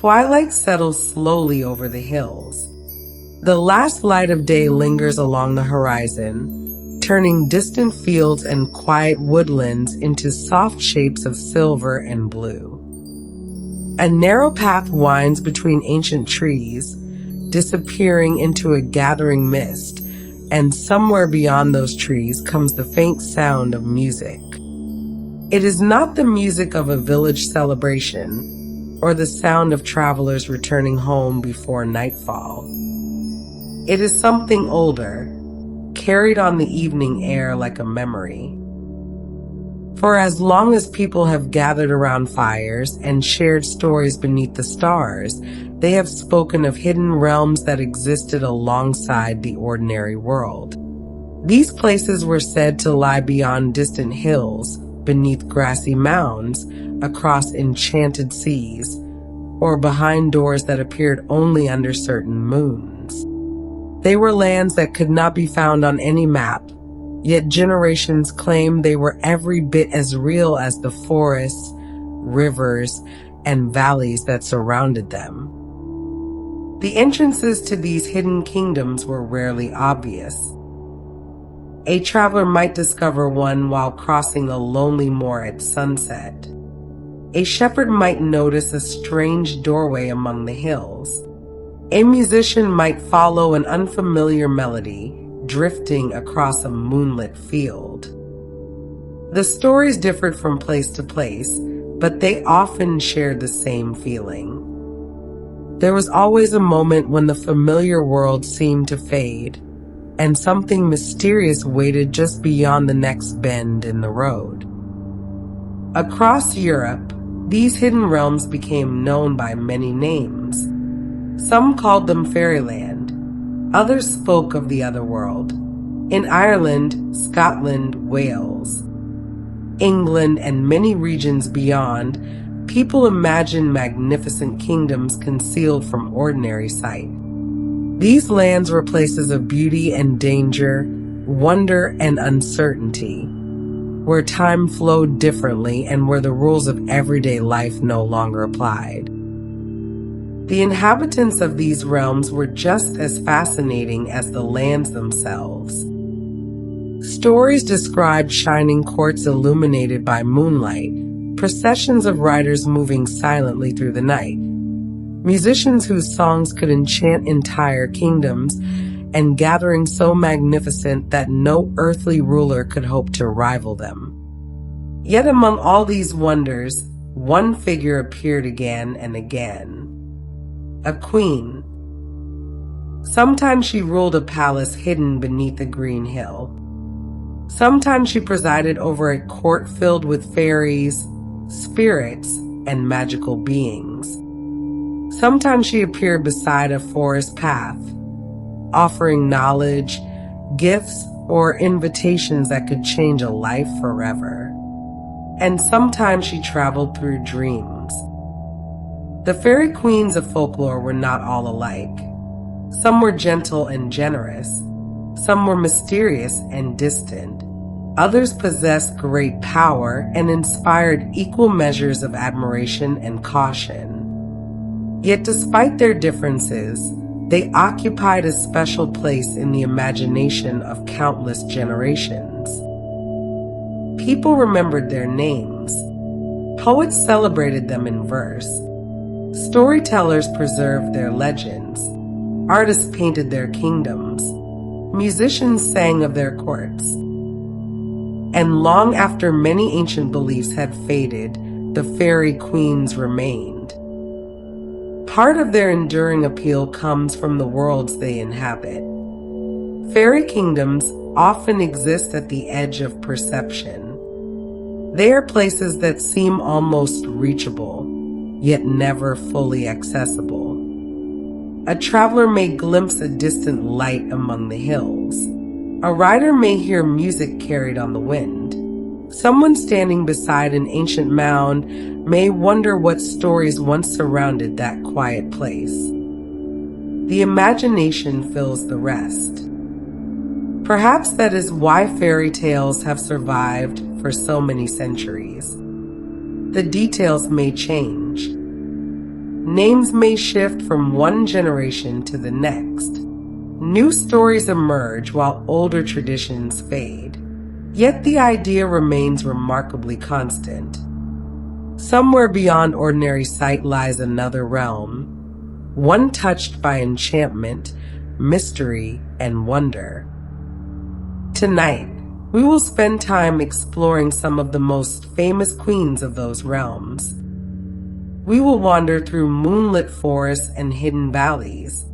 Twilight settles slowly over the hills. The last light of day lingers along the horizon, turning distant fields and quiet woodlands into soft shapes of silver and blue. A narrow path winds between ancient trees, disappearing into a gathering mist, and somewhere beyond those trees comes the faint sound of music. It is not the music of a village celebration or the sound of travelers returning home before nightfall. It is something older, carried on the evening air like a memory. For as long as people have gathered around fires and shared stories beneath the stars, they have spoken of hidden realms that existed alongside the ordinary world. These places were said to lie beyond distant hills, beneath grassy mounds, across enchanted seas, or behind doors that appeared only under certain moons. They were lands that could not be found on any map, yet generations claimed they were every bit as real as the forests, rivers, and valleys that surrounded them. The entrances to these hidden kingdoms were rarely obvious. A traveler might discover one while crossing a lonely moor at sunset. A shepherd might notice a strange doorway among the hills. A musician might follow an unfamiliar melody, drifting across a moonlit field. The stories differed from place to place, but they often shared the same feeling. There was always a moment when the familiar world seemed to fade, and something mysterious waited just beyond the next bend in the road. Across Europe, these hidden realms became known by many names. Some called them fairyland, others spoke of the other world. In Ireland, Scotland, Wales, England, and many regions beyond, people imagined magnificent kingdoms concealed from ordinary sight. These lands were places of beauty and danger, wonder and uncertainty, where time flowed differently and where the rules of everyday life no longer applied. The inhabitants of these realms were just as fascinating as the lands themselves. Stories described shining courts illuminated by moonlight, processions of riders moving silently through the night, musicians whose songs could enchant entire kingdoms, and gatherings so magnificent that no earthly ruler could hope to rival them. Yet among all these wonders, one figure appeared again and again. A queen. Sometimes she ruled a palace hidden beneath a green hill. Sometimes she presided over a court filled with fairies, spirits, and magical beings. Sometimes she appeared beside a forest path, offering knowledge, gifts, or invitations that could change a life forever. And sometimes she traveled through dreams. The fairy queens of folklore were not all alike. Some were gentle and generous. Some were mysterious and distant. Others possessed great power and inspired equal measures of admiration and caution. Yet despite their differences, they occupied a special place in the imagination of countless generations. People remembered their names. Poets celebrated them in verse. Storytellers preserved their legends. Artists painted their kingdoms. Musicians sang of their courts. And long after many ancient beliefs had faded, the fairy queens remained. Part of their enduring appeal comes from the worlds they inhabit. Fairy kingdoms often exist at the edge of perception. They are places that seem almost reachable, yet never fully accessible. A traveler may glimpse a distant light among the hills. A rider may hear music carried on the wind. Someone standing beside an ancient mound may wonder what stories once surrounded that quiet place. The imagination fills the rest. Perhaps that is why fairy tales have survived for so many centuries. The details may change. Names may shift from one generation to the next. New stories emerge while older traditions fade. Yet the idea remains remarkably constant. Somewhere beyond ordinary sight lies another realm, one touched by enchantment, mystery, and wonder. Tonight, we will spend time exploring some of the most famous queens of those realms. We will wander through moonlit forests and hidden valleys.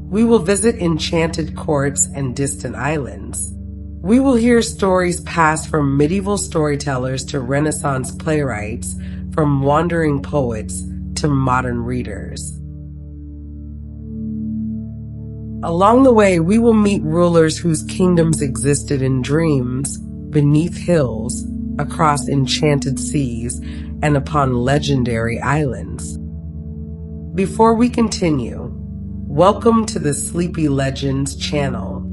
We will visit enchanted courts and distant islands. We will hear stories passed from medieval storytellers to Renaissance playwrights, from wandering poets to modern readers. Along the way, we will meet rulers whose kingdoms existed in dreams, beneath hills, across enchanted seas, and upon legendary islands. Before we continue, welcome to the Sleepy Legends channel.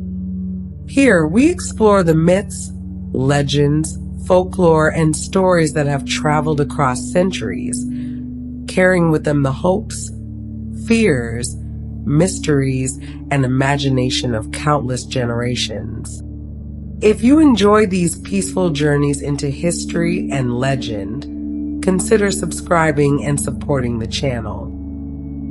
Here, we explore the myths, legends, folklore, and stories that have traveled across centuries, carrying with them the hopes, fears, mysteries, and imagination of countless generations. If you enjoy these peaceful journeys into history and legend, consider subscribing and supporting the channel.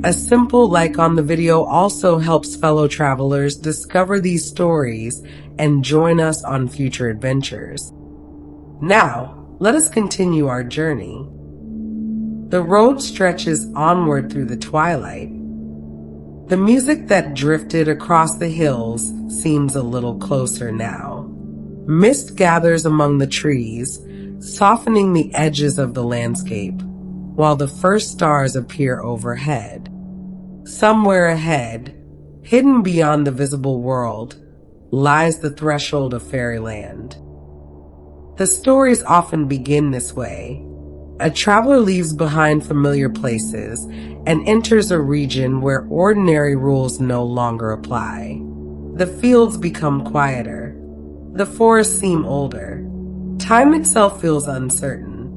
A simple like on the video also helps fellow travelers discover these stories and join us on future adventures. Now, let us continue our journey. The road stretches onward through the twilight. The music that drifted across the hills seems a little closer now. Mist gathers among the trees, softening the edges of the landscape, while the first stars appear overhead. Somewhere ahead, hidden beyond the visible world, lies the threshold of fairyland. The stories often begin this way. A traveler leaves behind familiar places and enters a region where ordinary rules no longer apply. The fields become quieter. The forests seem older. Time itself feels uncertain.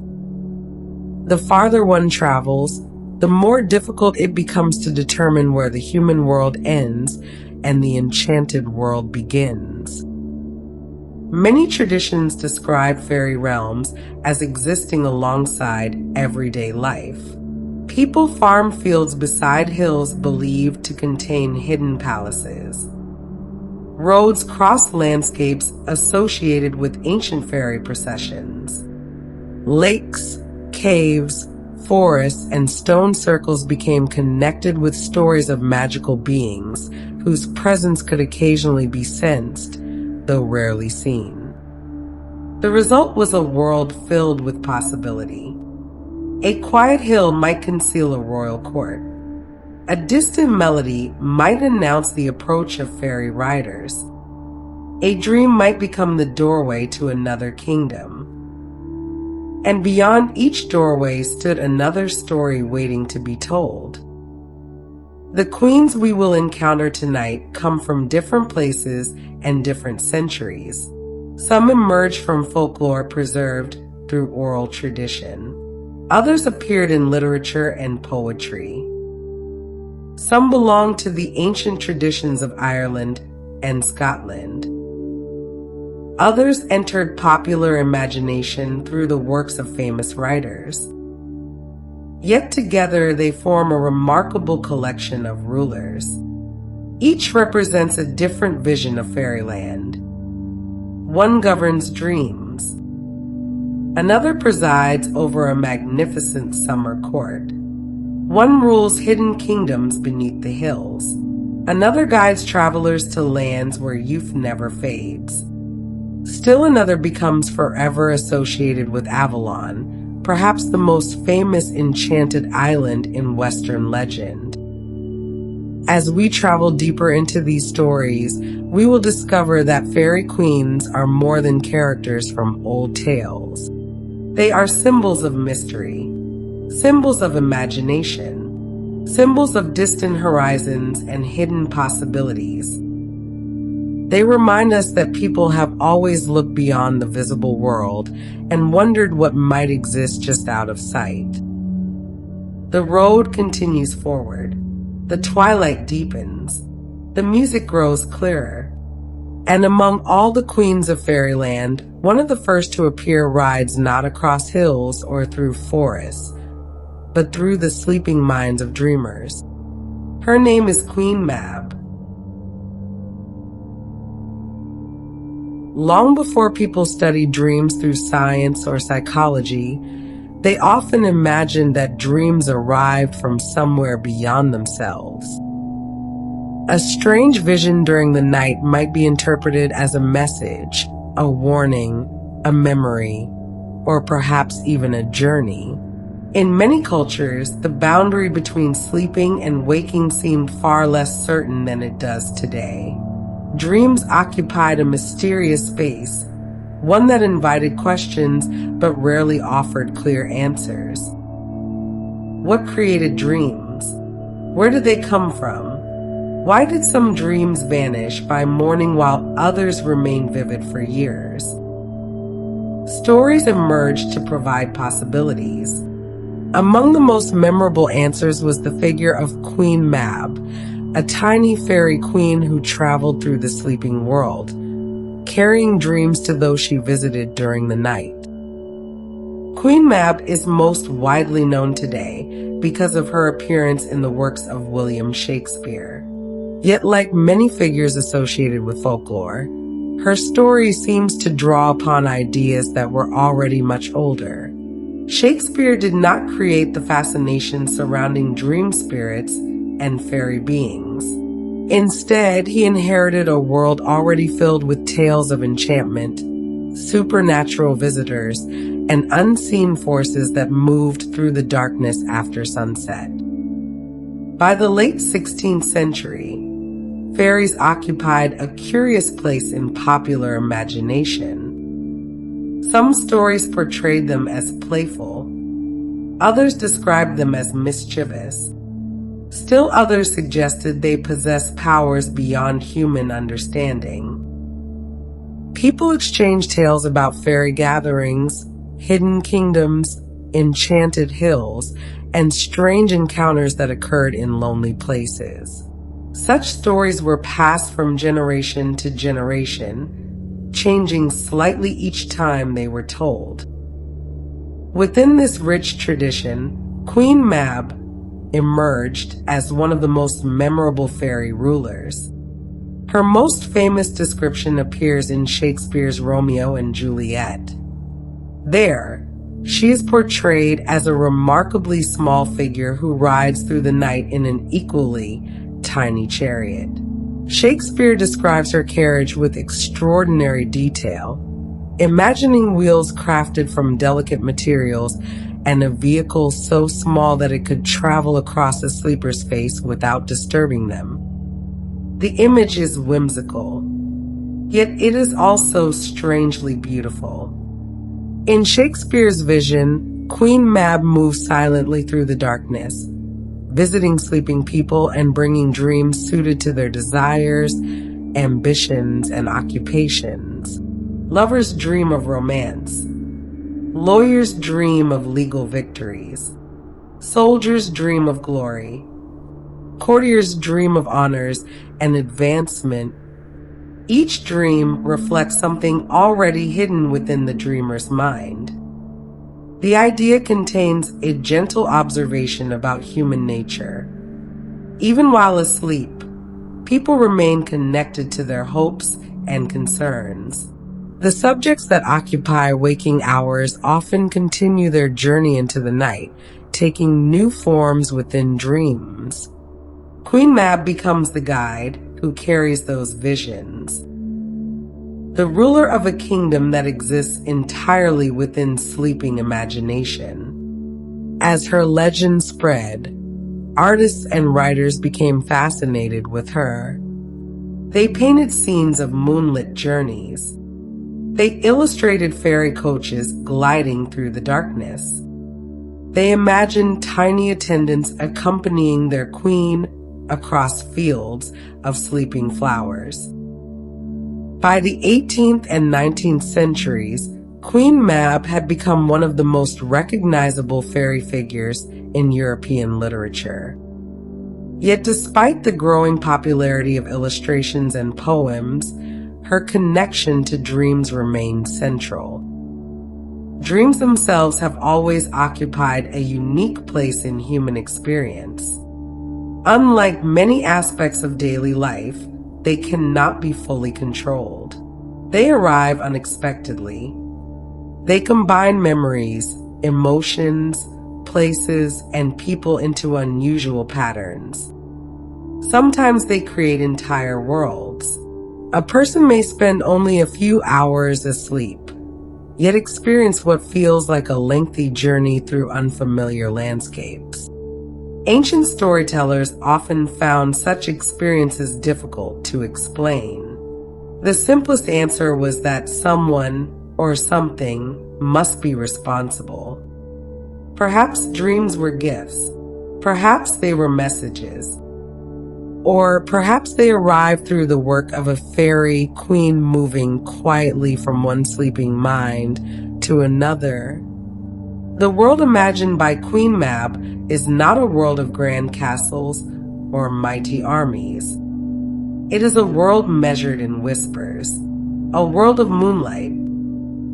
The farther one travels, the more difficult it becomes to determine where the human world ends and the enchanted world begins. Many traditions describe fairy realms as existing alongside everyday life. People farm fields beside hills believed to contain hidden palaces. Roads cross landscapes associated with ancient fairy processions. Lakes, caves, forests, and stone circles became connected with stories of magical beings whose presence could occasionally be sensed, though rarely seen. The result was a world filled with possibility. A quiet hill might conceal a royal court. A distant melody might announce the approach of fairy riders. A dream might become the doorway to another kingdom. And beyond each doorway stood another story waiting to be told. The queens we will encounter tonight come from different places and different centuries. Some emerged from folklore preserved through oral tradition. Others appeared in literature and poetry. Some belonged to the ancient traditions of Ireland and Scotland. Others entered popular imagination through the works of famous writers. Yet together they form a remarkable collection of rulers. Each represents a different vision of fairyland. One governs dreams. Another presides over a magnificent summer court. One rules hidden kingdoms beneath the hills. Another guides travelers to lands where youth never fades. Still another becomes forever associated with Avalon, perhaps the most famous enchanted island in Western legend. As we travel deeper into these stories, we will discover that fairy queens are more than characters from old tales. They are symbols of mystery, symbols of imagination, symbols of distant horizons and hidden possibilities. They remind us that people have always looked beyond the visible world and wondered what might exist just out of sight. The road continues forward. The twilight deepens. The music grows clearer. And among all the queens of fairyland, one of the first to appear rides not across hills or through forests, but through the sleeping minds of dreamers. Her name is Queen Mab. Long before people studied dreams through science or psychology, they often imagined that dreams arrived from somewhere beyond themselves. A strange vision during the night might be interpreted as a message, a warning, a memory, or perhaps even a journey. In many cultures, the boundary between sleeping and waking seemed far less certain than it does today. Dreams occupied a mysterious space, one that invited questions but rarely offered clear answers. What created dreams? Where did they come from? Why did some dreams vanish by morning while others remain vivid for years? Stories emerged to provide possibilities. Among the most memorable answers was the figure of Queen Mab, a tiny fairy queen who traveled through the sleeping world, carrying dreams to those she visited during the night. Queen Mab is most widely known today because of her appearance in the works of William Shakespeare. Yet, like many figures associated with folklore, her story seems to draw upon ideas that were already much older. Shakespeare did not create the fascination surrounding dream spirits and fairy beings. Instead, he inherited a world already filled with tales of enchantment, supernatural visitors, and unseen forces that moved through the darkness after sunset. By the late 16th century, fairies occupied a curious place in popular imagination. Some stories portrayed them as playful. Others described them as mischievous. Still others suggested they possessed powers beyond human understanding. People exchanged tales about fairy gatherings, hidden kingdoms, enchanted hills, and strange encounters that occurred in lonely places. Such stories were passed from generation to generation, changing slightly each time they were told. Within this rich tradition, Queen Mab emerged as one of the most memorable fairy rulers. Her most famous description appears in Shakespeare's Romeo and Juliet. There, she is portrayed as a remarkably small figure who rides through the night in an equally tiny chariot. Shakespeare describes her carriage with extraordinary detail, imagining wheels crafted from delicate materials and a vehicle so small that it could travel across a sleeper's face without disturbing them. The image is whimsical, yet it is also strangely beautiful. In Shakespeare's vision, Queen Mab moves silently through the darkness, visiting sleeping people and bringing dreams suited to their desires, ambitions, and occupations. Lovers dream of romance. Lawyers dream of legal victories. Soldiers dream of glory. Courtiers dream of honors and advancement. Each dream reflects something already hidden within the dreamer's mind. The idea contains a gentle observation about human nature. Even while asleep, people remain connected to their hopes and concerns. The subjects that occupy waking hours often continue their journey into the night, taking new forms within dreams. Queen Mab becomes the guide who carries those visions. The ruler of a kingdom that exists entirely within sleeping imagination. As her legend spread, artists and writers became fascinated with her. They painted scenes of moonlit journeys. They illustrated fairy coaches gliding through the darkness. They imagined tiny attendants accompanying their queen across fields of sleeping flowers. By the 18th and 19th centuries, Queen Mab had become one of the most recognizable fairy figures in European literature. Yet despite the growing popularity of illustrations and poems, her connection to dreams remained central. Dreams themselves have always occupied a unique place in human experience. Unlike many aspects of daily life, they cannot be fully controlled. They arrive unexpectedly. They combine memories, emotions, places, and people into unusual patterns. Sometimes they create entire worlds. A person may spend only a few hours asleep, yet experience what feels like a lengthy journey through unfamiliar landscapes. Ancient storytellers often found such experiences difficult to explain. The simplest answer was that someone or something must be responsible. Perhaps dreams were gifts. Perhaps they were messages. Or perhaps they arrived through the work of a fairy queen moving quietly from one sleeping mind to another. The world imagined by Queen Mab is not a world of grand castles or mighty armies. It is a world measured in whispers, a world of moonlight,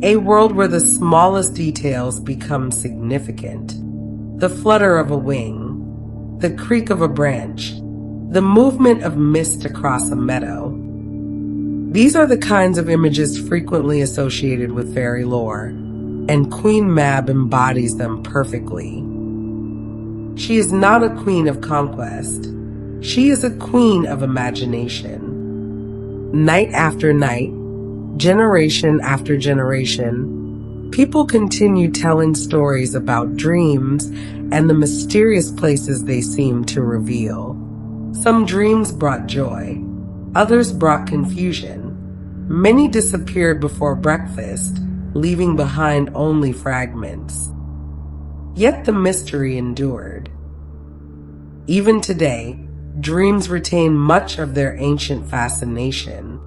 a world where the smallest details become significant. The flutter of a wing, the creak of a branch, the movement of mist across a meadow. These are the kinds of images frequently associated with fairy lore, and Queen Mab embodies them perfectly. She is not a queen of conquest. She is a queen of imagination. Night after night, generation after generation, people continue telling stories about dreams and the mysterious places they seem to reveal. Some dreams brought joy, others brought confusion. Many disappeared before breakfast, leaving behind only fragments. Yet the mystery endured. Even today, dreams retain much of their ancient fascination.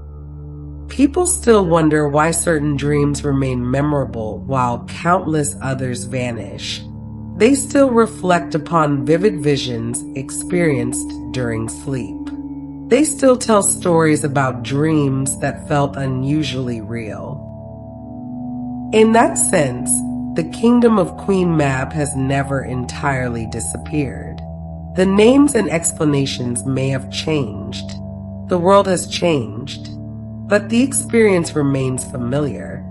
People still wonder why certain dreams remain memorable while countless others vanish. They still reflect upon vivid visions experienced during sleep. They still tell stories about dreams that felt unusually real. In that sense, the kingdom of Queen Mab has never entirely disappeared. The names and explanations may have changed. The world has changed, but the experience remains familiar.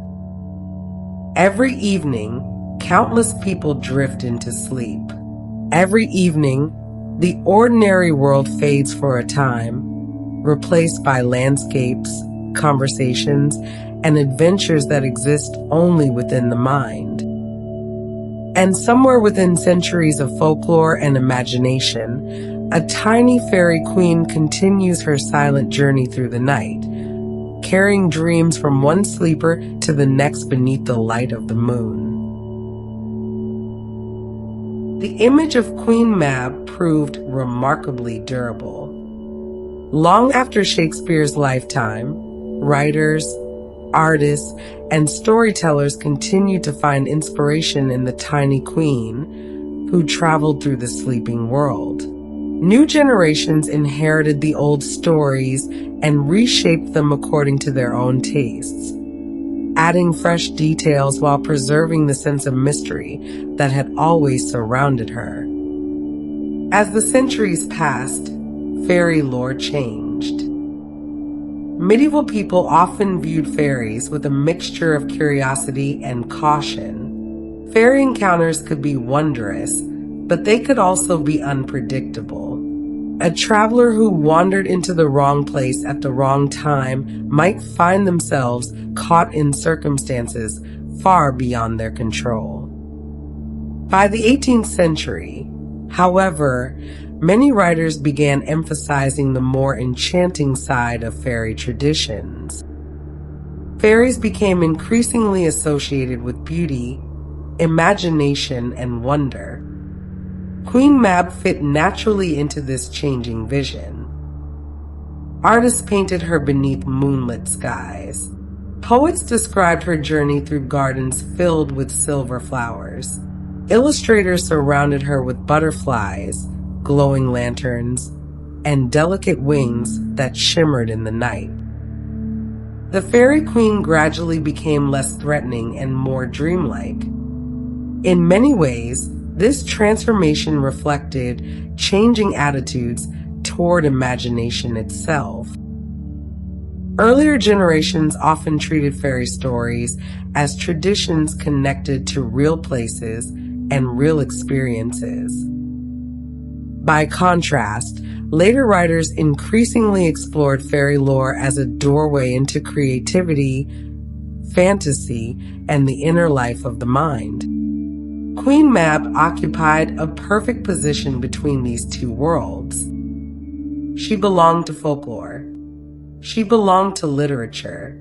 Every evening, countless people drift into sleep. Every evening, the ordinary world fades for a time, replaced by landscapes, conversations, and adventures that exist only within the mind. And somewhere within centuries of folklore and imagination, a tiny fairy queen continues her silent journey through the night, carrying dreams from one sleeper to the next beneath the light of the moon. The image of Queen Mab proved remarkably durable. Long after Shakespeare's lifetime, writers, artists, and storytellers continued to find inspiration in the tiny queen who traveled through the sleeping world. New generations inherited the old stories and reshaped them according to their own tastes, adding fresh details while preserving the sense of mystery that had always surrounded her. As the centuries passed, fairy lore changed. Medieval people often viewed fairies with a mixture of curiosity and caution. Fairy encounters could be wondrous, but they could also be unpredictable. A traveler who wandered into the wrong place at the wrong time might find themselves caught in circumstances far beyond their control. By the 18th century, however, many writers began emphasizing the more enchanting side of fairy traditions. Fairies became increasingly associated with beauty, imagination, and wonder. Queen Mab fit naturally into this changing vision. Artists painted her beneath moonlit skies, Poets described her journey through gardens filled with silver flowers. Illustrators surrounded her with butterflies, glowing lanterns, and delicate wings that shimmered in the night. The fairy queen gradually became less threatening and more dreamlike. In many ways, this transformation reflected changing attitudes toward imagination itself. Earlier generations often treated fairy stories as traditions connected to real places and real experiences. By contrast, later writers increasingly explored fairy lore as a doorway into creativity, fantasy, and the inner life of the mind. Queen Mab occupied a perfect position between these two worlds. She belonged to folklore, she belonged to literature,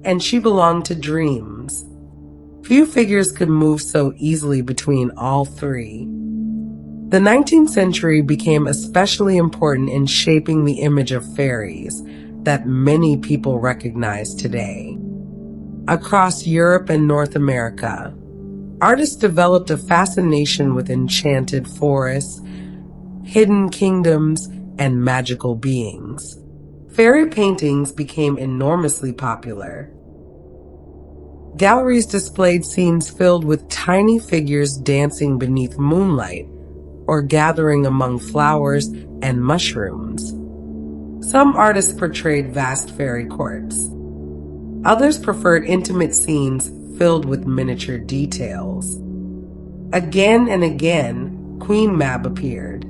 and she belonged to dreams. Few figures could move so easily between all three. The 19th century became especially important in shaping the image of fairies that many people recognize today. Across Europe and North America, artists developed a fascination with enchanted forests, hidden kingdoms, and magical beings. Fairy paintings became enormously popular. Galleries displayed scenes filled with tiny figures dancing beneath moonlight or gathering among flowers and mushrooms. Some artists portrayed vast fairy courts. Others preferred intimate scenes filled with miniature details. Again and again, Queen Mab appeared.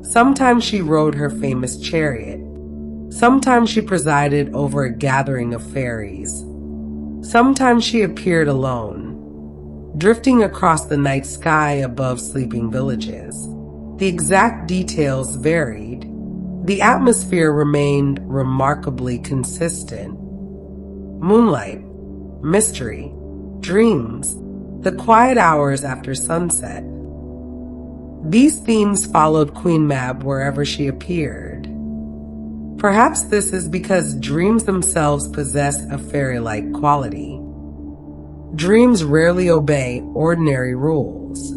Sometimes she rode her famous chariot. Sometimes she presided over a gathering of fairies. Sometimes she appeared alone, drifting across the night sky above sleeping villages. The exact details varied. The atmosphere remained remarkably consistent. Moonlight, mystery, dreams, the quiet hours after sunset. These themes followed Queen Mab wherever she appeared. Perhaps this is because dreams themselves possess a fairy-like quality. Dreams rarely obey ordinary rules.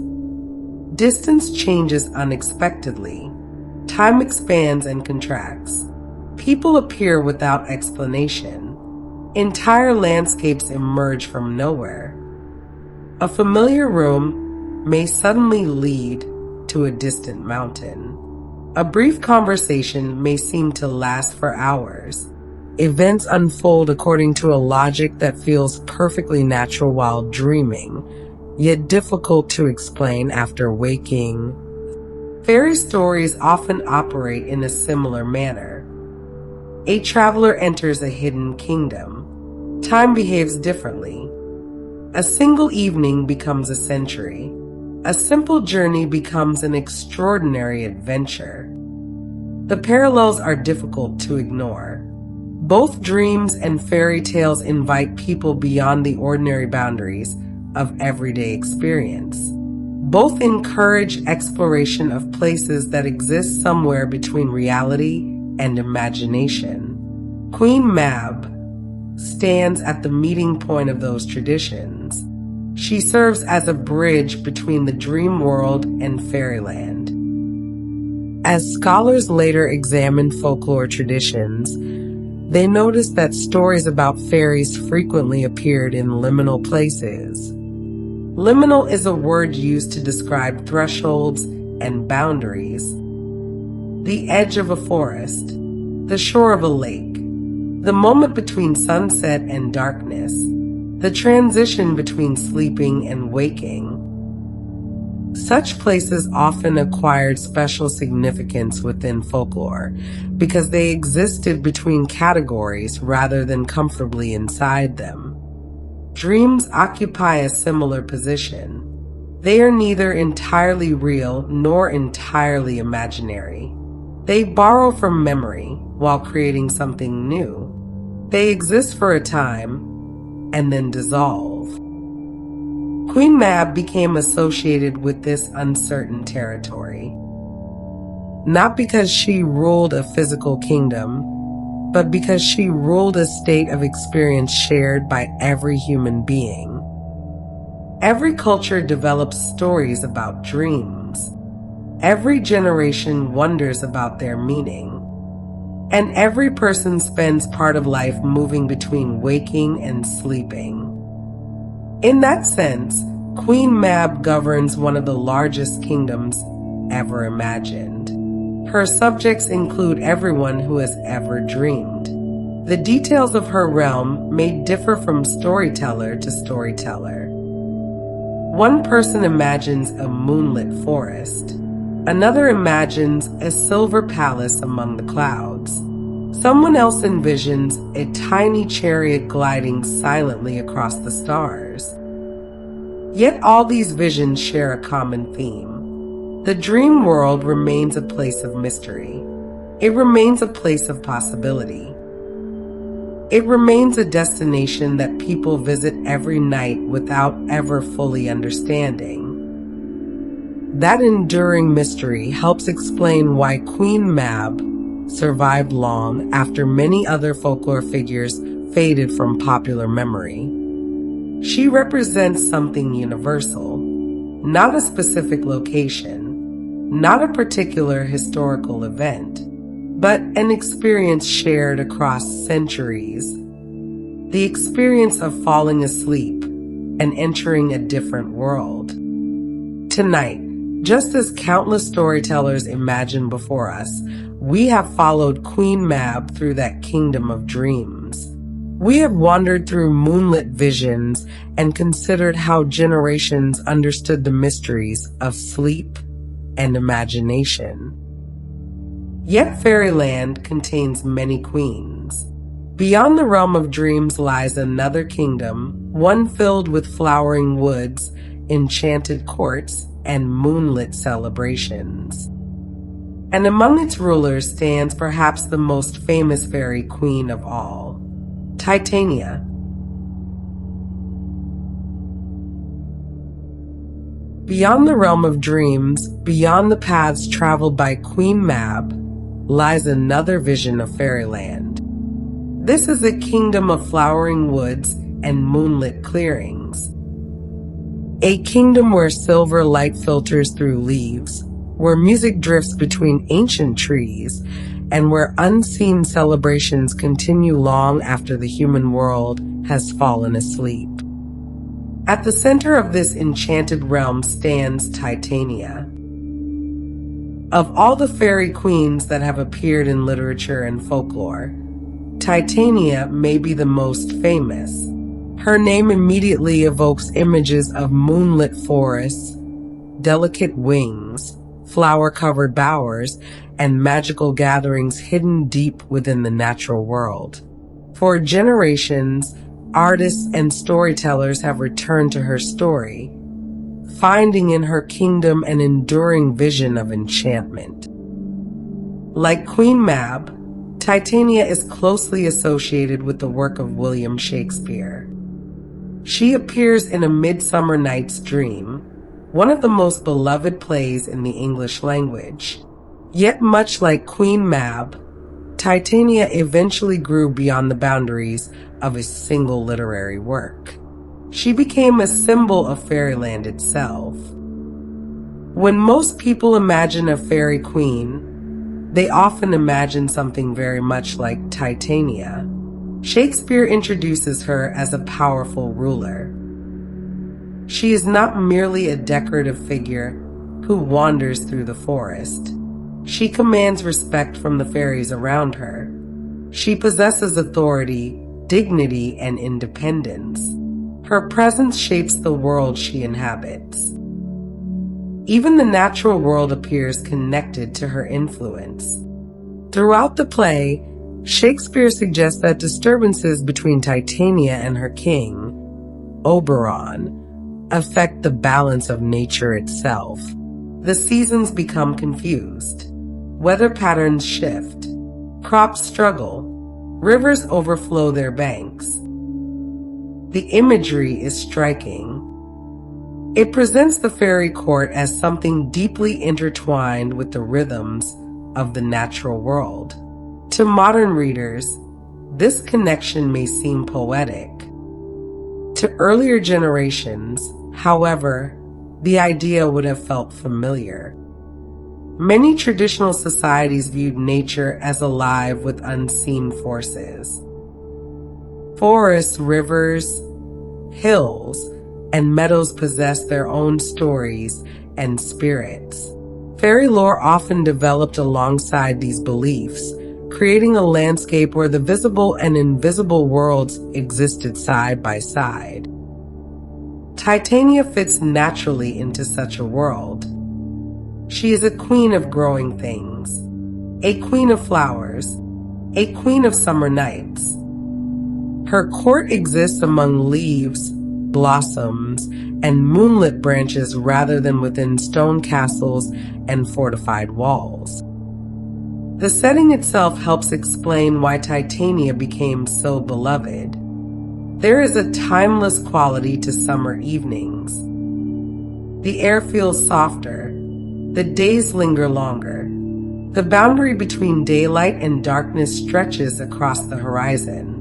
Distance changes unexpectedly. Time expands and contracts. People appear without explanation. Entire landscapes emerge from nowhere. A familiar room may suddenly lead to a distant mountain. A brief conversation may seem to last for hours. Events unfold according to a logic that feels perfectly natural while dreaming, yet difficult to explain after waking. Fairy stories often operate in a similar manner. A traveler enters a hidden kingdom. Time behaves differently. A single evening becomes a century. A simple journey becomes an extraordinary adventure. The parallels are difficult to ignore. Both dreams and fairy tales invite people beyond the ordinary boundaries of everyday experience. Both encourage exploration of places that exist somewhere between reality and imagination. Queen Mab stands at the meeting point of those traditions. She serves as a bridge between the dream world and fairyland. As scholars later examined folklore traditions, they noticed that stories about fairies frequently appeared in liminal places. Liminal is a word used to describe thresholds and boundaries. The edge of a forest, the shore of a lake, the moment between sunset and darkness, the transition between sleeping and waking. Such places often acquired special significance within folklore because they existed between categories rather than comfortably inside them. Dreams occupy a similar position. They are neither entirely real nor entirely imaginary. They borrow from memory while creating something new. They exist for a time and then dissolve. Queen Mab became associated with this uncertain territory, not because she ruled a physical kingdom, but because she ruled a state of experience shared by every human being. Every culture develops stories about dreams. Every generation wonders about their meaning. And every person spends part of life moving between waking and sleeping. In that sense, Queen Mab governs one of the largest kingdoms ever imagined. Her subjects include everyone who has ever dreamed. The details of her realm may differ from storyteller to storyteller. One person imagines a moonlit forest. Another imagines a silver palace among the clouds. Someone else envisions a tiny chariot gliding silently across the stars. Yet all these visions share a common theme. The dream world remains a place of mystery. It remains a place of possibility. It remains a destination that people visit every night without ever fully understanding. That enduring mystery helps explain why Queen Mab survived long after many other folklore figures faded from popular memory. She represents something universal, not a specific location, not a particular historical event, but an experience shared across centuries. The experience of falling asleep and entering a different world. Tonight, just as countless storytellers imagined before us, we have followed Queen Mab through that kingdom of dreams. We have wandered through moonlit visions and considered how generations understood the mysteries of sleep and imagination. Yet fairyland contains many queens. Beyond the realm of dreams lies another kingdom, one filled with flowering woods, enchanted courts, and moonlit celebrations. And among its rulers stands perhaps the most famous fairy queen of all, Titania. Beyond the realm of dreams, beyond the paths traveled by Queen Mab, lies another vision of fairyland. This is a kingdom of flowering woods and moonlit clearings. A kingdom where silver light filters through leaves, where music drifts between ancient trees, and where unseen celebrations continue long after the human world has fallen asleep. At the center of this enchanted realm stands Titania. Of all the fairy queens that have appeared in literature and folklore, Titania may be the most famous. Her name immediately evokes images of moonlit forests, delicate wings, flower-covered bowers, and magical gatherings hidden deep within the natural world. For generations, artists and storytellers have returned to her story, finding in her kingdom an enduring vision of enchantment. Like Queen Mab, Titania is closely associated with the work of William Shakespeare. She appears in A Midsummer Night's Dream, one of the most beloved plays in the English language. Yet much like Queen Mab, Titania eventually grew beyond the boundaries of a single literary work. She became a symbol of fairyland itself. When most people imagine a fairy queen, they often imagine something very much like Titania. Shakespeare introduces her as a powerful ruler. She is not merely a decorative figure who wanders through the forest. She commands respect from the fairies around her. She possesses authority, dignity, and independence. Her presence shapes the world she inhabits. Even the natural world appears connected to her influence. Throughout the play, Shakespeare suggests that disturbances between Titania and her king, Oberon, affect the balance of nature itself. The seasons become confused. Weather patterns shift. Crops struggle. Rivers overflow their banks. The imagery is striking. It presents the fairy court as something deeply intertwined with the rhythms of the natural world. To modern readers, this connection may seem poetic. To earlier generations, however, the idea would have felt familiar. Many traditional societies viewed nature as alive with unseen forces. Forests, rivers, hills, and meadows possess their own stories and spirits. Fairy lore often developed alongside these beliefs, creating a landscape where the visible and invisible worlds existed side by side. Titania fits naturally into such a world. She is a queen of growing things, a queen of flowers, a queen of summer nights. Her court exists among leaves, blossoms, and moonlit branches rather than within stone castles and fortified walls. The setting itself helps explain why Titania became so beloved. There is a timeless quality to summer evenings. The air feels softer. The days linger longer. The boundary between daylight and darkness stretches across the horizon.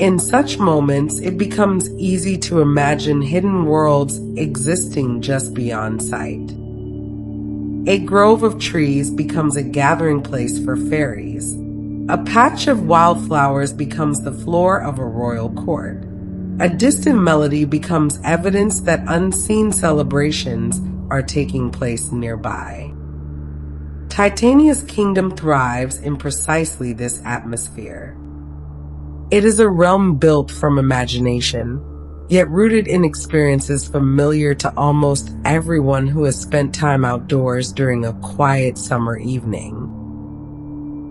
In such moments, it becomes easy to imagine hidden worlds existing just beyond sight. A grove of trees becomes a gathering place for fairies. A patch of wildflowers becomes the floor of a royal court. A distant melody becomes evidence that unseen celebrations are taking place nearby. Titania's kingdom thrives in precisely this atmosphere. It is a realm built from imagination, yet rooted in experiences familiar to almost everyone who has spent time outdoors during a quiet summer evening.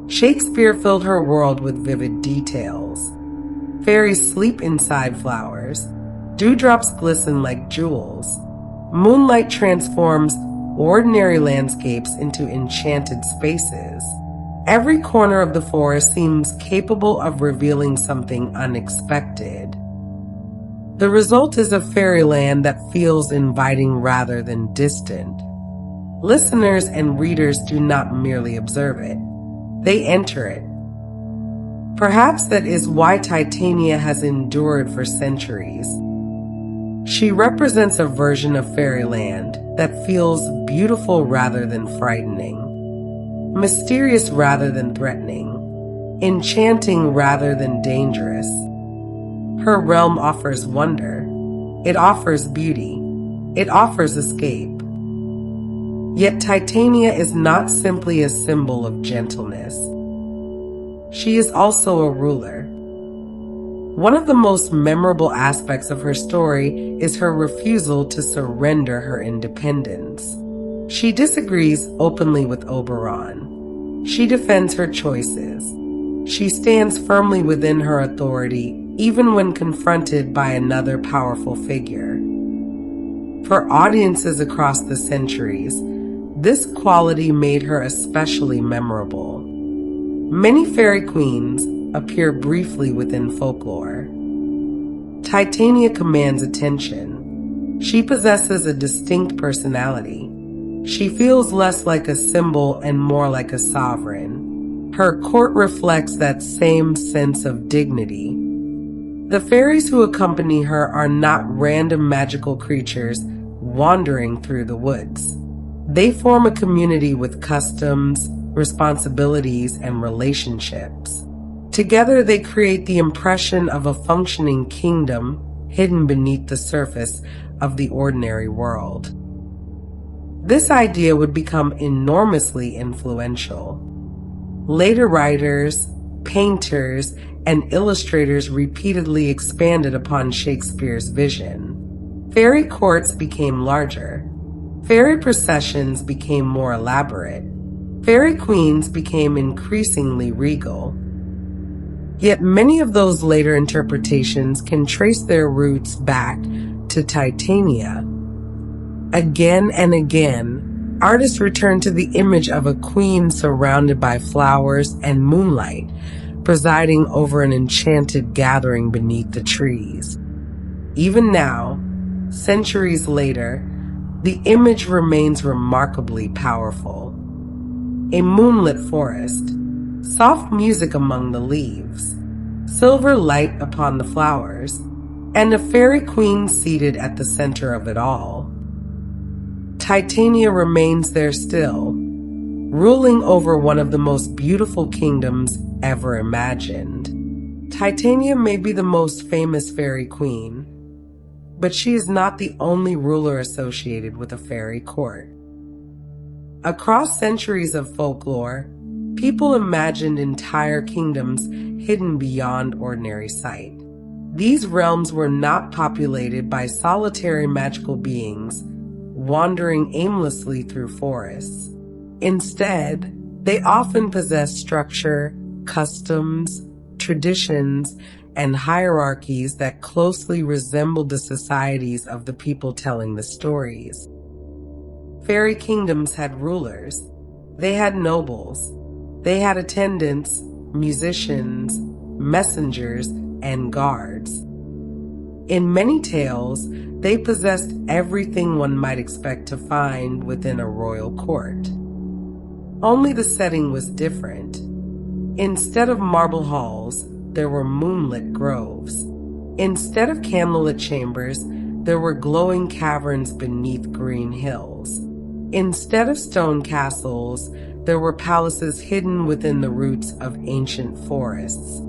Shakespeare filled her world with vivid details. Fairies sleep inside flowers. Dewdrops glisten like jewels. Moonlight transforms ordinary landscapes into enchanted spaces. Every corner of the forest seems capable of revealing something unexpected. The result is a fairyland that feels inviting rather than distant. Listeners and readers do not merely observe it, they enter it. Perhaps that is why Titania has endured for centuries. She represents a version of fairyland that feels beautiful rather than frightening, mysterious rather than threatening, enchanting rather than dangerous. Her realm offers wonder, it offers beauty, it offers escape. Yet Titania is not simply a symbol of gentleness. She is also a ruler. One of the most memorable aspects of her story is her refusal to surrender her independence. She disagrees openly with Oberon. She defends her choices. She stands firmly within her authority, even when confronted by another powerful figure. For audiences across the centuries, this quality made her especially memorable. Many fairy queens appear briefly within folklore. Titania commands attention. She possesses a distinct personality. She feels less like a symbol and more like a sovereign. Her court reflects that same sense of dignity. The fairies who accompany her are not random magical creatures wandering through the woods. They form a community with customs, responsibilities, and relationships. Together, they create the impression of a functioning kingdom hidden beneath the surface of the ordinary world. This idea would become enormously influential. Later writers, painters, and illustrators repeatedly expanded upon Shakespeare's vision. Fairy courts became larger. Fairy processions became more elaborate. Fairy queens became increasingly regal. Yet many of those later interpretations can trace their roots back to Titania. Again and again, artists return to the image of a queen surrounded by flowers and moonlight, presiding over an enchanted gathering beneath the trees. Even now, centuries later, the image remains remarkably powerful. A moonlit forest, soft music among the leaves, silver light upon the flowers, and a fairy queen seated at the center of it all. Titania remains there still, ruling over one of the most beautiful kingdoms ever imagined. Titania may be the most famous fairy queen, but she is not the only ruler associated with a fairy court. Across centuries of folklore, people imagined entire kingdoms hidden beyond ordinary sight. These realms were not populated by solitary magical beings wandering aimlessly through forests. Instead, they often possessed structure, customs, traditions, and hierarchies that closely resembled the societies of the people telling the stories. Fairy kingdoms had rulers. They had nobles. They had attendants, musicians, messengers, and guards. In many tales, they possessed everything one might expect to find within a royal court. Only the setting was different. Instead of marble halls, there were moonlit groves. Instead of candlelit chambers, there were glowing caverns beneath green hills. Instead of stone castles, there were palaces hidden within the roots of ancient forests.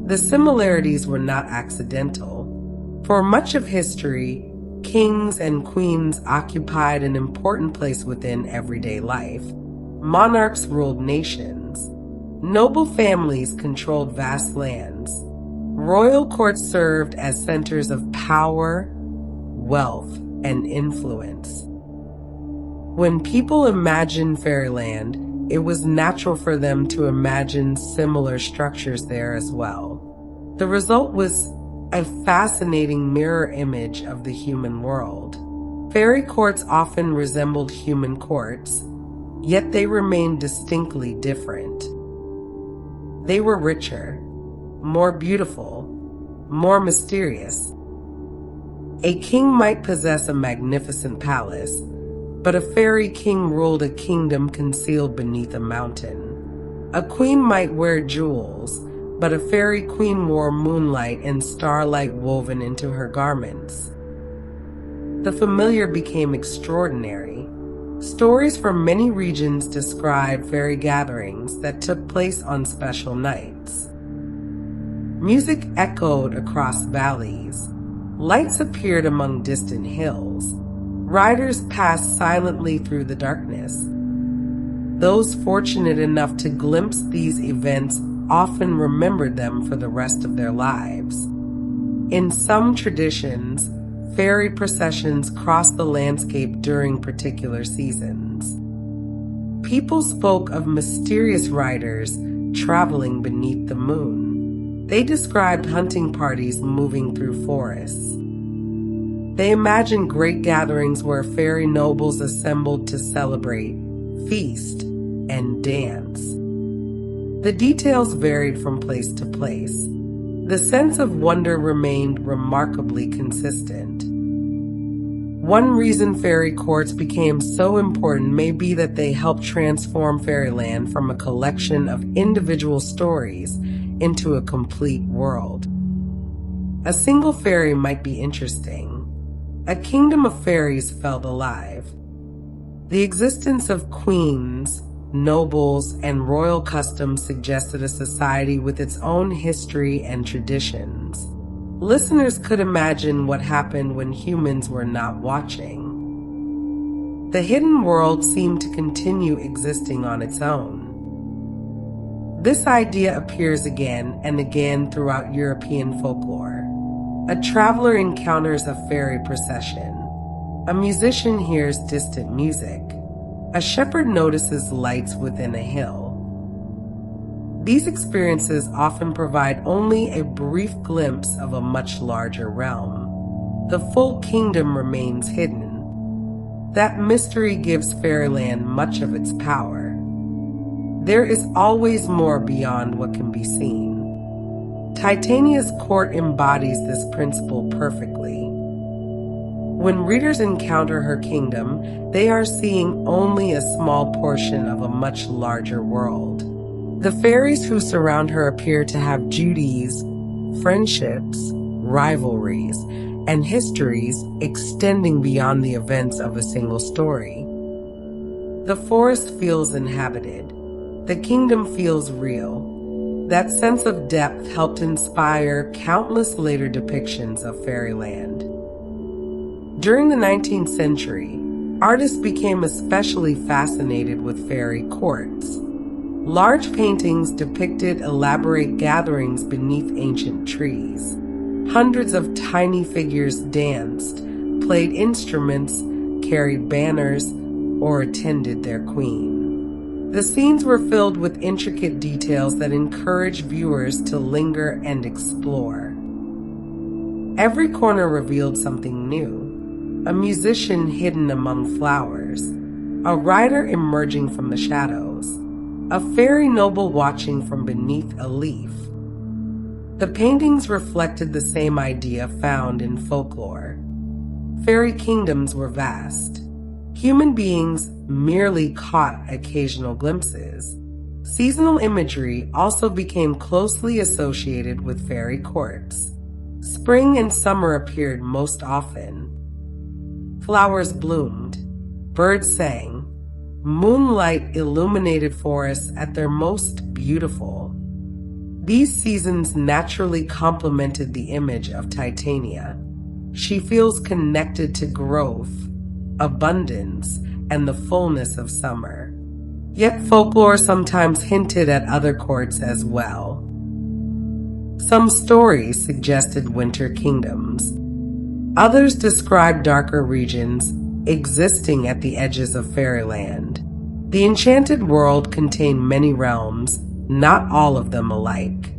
The similarities were not accidental. For much of history, kings and queens occupied an important place within everyday life. Monarchs ruled nations. Noble families controlled vast lands. Royal courts served as centers of power, wealth, and influence. When people imagined fairyland, it was natural for them to imagine similar structures there as well. The result was a fascinating mirror image of the human world. Fairy courts often resembled human courts, yet they remained distinctly different. They were richer, more beautiful, more mysterious. A king might possess a magnificent palace, but a fairy king ruled a kingdom concealed beneath a mountain. A queen might wear jewels, but a fairy queen wore moonlight and starlight woven into her garments. The familiar became extraordinary. Stories from many regions describe fairy gatherings that took place on special nights. Music echoed across valleys. Lights appeared among distant hills. Riders passed silently through the darkness. Those fortunate enough to glimpse these events often remembered them for the rest of their lives. In some traditions, fairy processions crossed the landscape during particular seasons. People spoke of mysterious riders traveling beneath the moon. They described hunting parties moving through forests. They imagined great gatherings where fairy nobles assembled to celebrate, feast, and dance. The details varied from place to place. The sense of wonder remained remarkably consistent. One reason fairy courts became so important may be that they helped transform fairyland from a collection of individual stories into a complete world. A single fairy might be interesting. A kingdom of fairies felt alive. The existence of queens, nobles, and royal customs suggested a society with its own history and traditions. Listeners could imagine what happened when humans were not watching. The hidden world seemed to continue existing on its own. This idea appears again and again throughout European folklore. A traveler encounters a fairy procession. A musician hears distant music. A shepherd notices lights within a hill. These experiences often provide only a brief glimpse of a much larger realm. The full kingdom remains hidden. That mystery gives fairyland much of its power. There is always more beyond what can be seen. Titania's court embodies this principle perfectly. When readers encounter her kingdom, they are seeing only a small portion of a much larger world. The fairies who surround her appear to have duties, friendships, rivalries, and histories extending beyond the events of a single story. The forest feels inhabited. The kingdom feels real. That sense of depth helped inspire countless later depictions of fairyland. During the 19th century, artists became especially fascinated with fairy courts. Large paintings depicted elaborate gatherings beneath ancient trees. Hundreds of tiny figures danced, played instruments, carried banners, or attended their queen. The scenes were filled with intricate details that encouraged viewers to linger and explore. Every corner revealed something new: a musician hidden among flowers, a rider emerging from the shadows, a fairy noble watching from beneath a leaf. The paintings reflected the same idea found in folklore. Fairy kingdoms were vast. Human beings merely caught occasional glimpses. Seasonal imagery also became closely associated with fairy courts. Spring and summer appeared most often. Flowers bloomed, birds sang, moonlight illuminated forests at their most beautiful. These seasons naturally complemented the image of Titania. She feels connected to growth, abundance, and the fullness of summer. Yet folklore sometimes hinted at other courts as well. Some stories suggested winter kingdoms. Others described darker regions existing at the edges of fairyland. The enchanted world contained many realms, not all of them alike.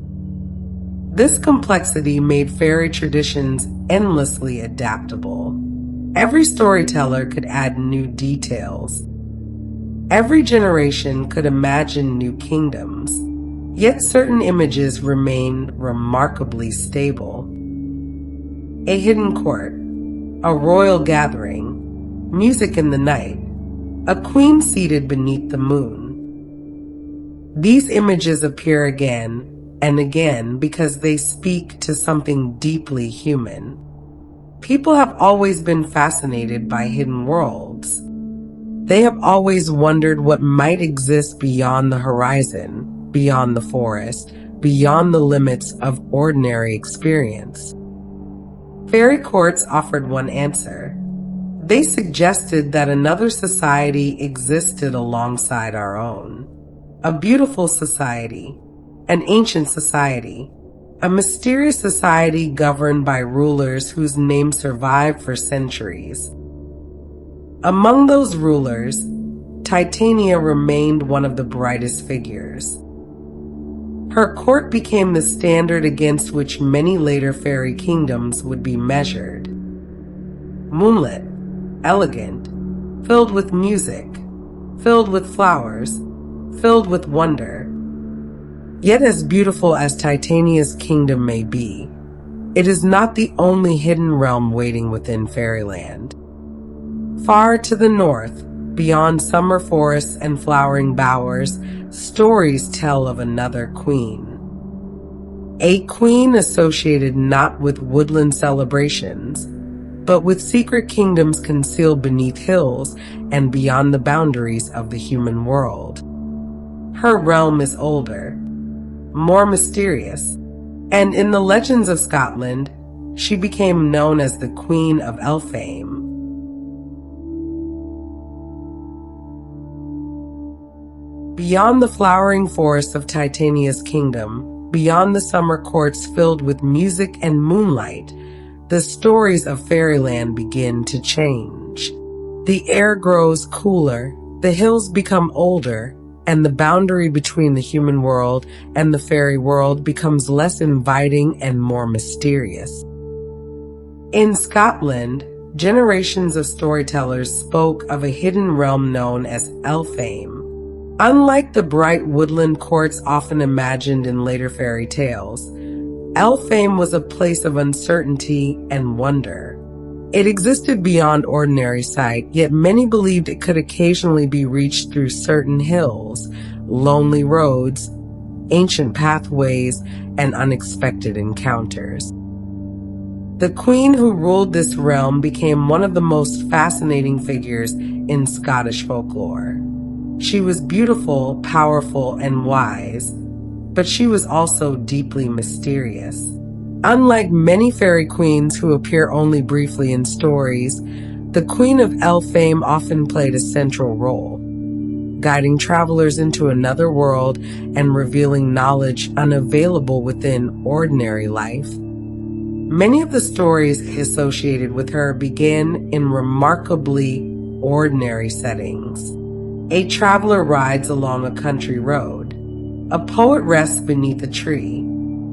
This complexity made fairy traditions endlessly adaptable. Every storyteller could add new details. Every generation could imagine new kingdoms, yet certain images remain remarkably stable. A hidden court, a royal gathering, music in the night, a queen seated beneath the moon. These images appear again and again because they speak to something deeply human. People have always been fascinated by hidden worlds. They have always wondered what might exist beyond the horizon, beyond the forest, beyond the limits of ordinary experience. Fairy courts offered one answer. They suggested that another society existed alongside our own. A beautiful society, an ancient society, a mysterious society governed by rulers whose names survived for centuries. Among those rulers, Titania remained one of the brightest figures. Her court became the standard against which many later fairy kingdoms would be measured. Moonlit, elegant, filled with music, filled with flowers, filled with wonder. Yet as beautiful as Titania's kingdom may be, it is not the only hidden realm waiting within fairyland. Far to the north, beyond summer forests and flowering bowers, stories tell of another queen. A queen associated not with woodland celebrations, but with secret kingdoms concealed beneath hills and beyond the boundaries of the human world. Her realm is older, more mysterious, and in the legends of Scotland, she became known as the Queen of Elphame. Beyond the flowering forests of Titania's kingdom, beyond the summer courts filled with music and moonlight, the stories of fairyland begin to change. The air grows cooler, the hills become older, and the boundary between the human world and the fairy world becomes less inviting and more mysterious. In Scotland, generations of storytellers spoke of a hidden realm known as Elphame. Unlike the bright woodland courts often imagined in later fairy tales, Elphame was a place of uncertainty and wonder. It existed beyond ordinary sight, yet many believed it could occasionally be reached through certain hills, lonely roads, ancient pathways, and unexpected encounters. The queen who ruled this realm became one of the most fascinating figures in Scottish folklore. She was beautiful, powerful, and wise, but she was also deeply mysterious. Unlike many fairy queens who appear only briefly in stories, the Queen of Elphame often played a central role, guiding travelers into another world and revealing knowledge unavailable within ordinary life. Many of the stories associated with her began in remarkably ordinary settings. A traveler rides along a country road. A poet rests beneath a tree.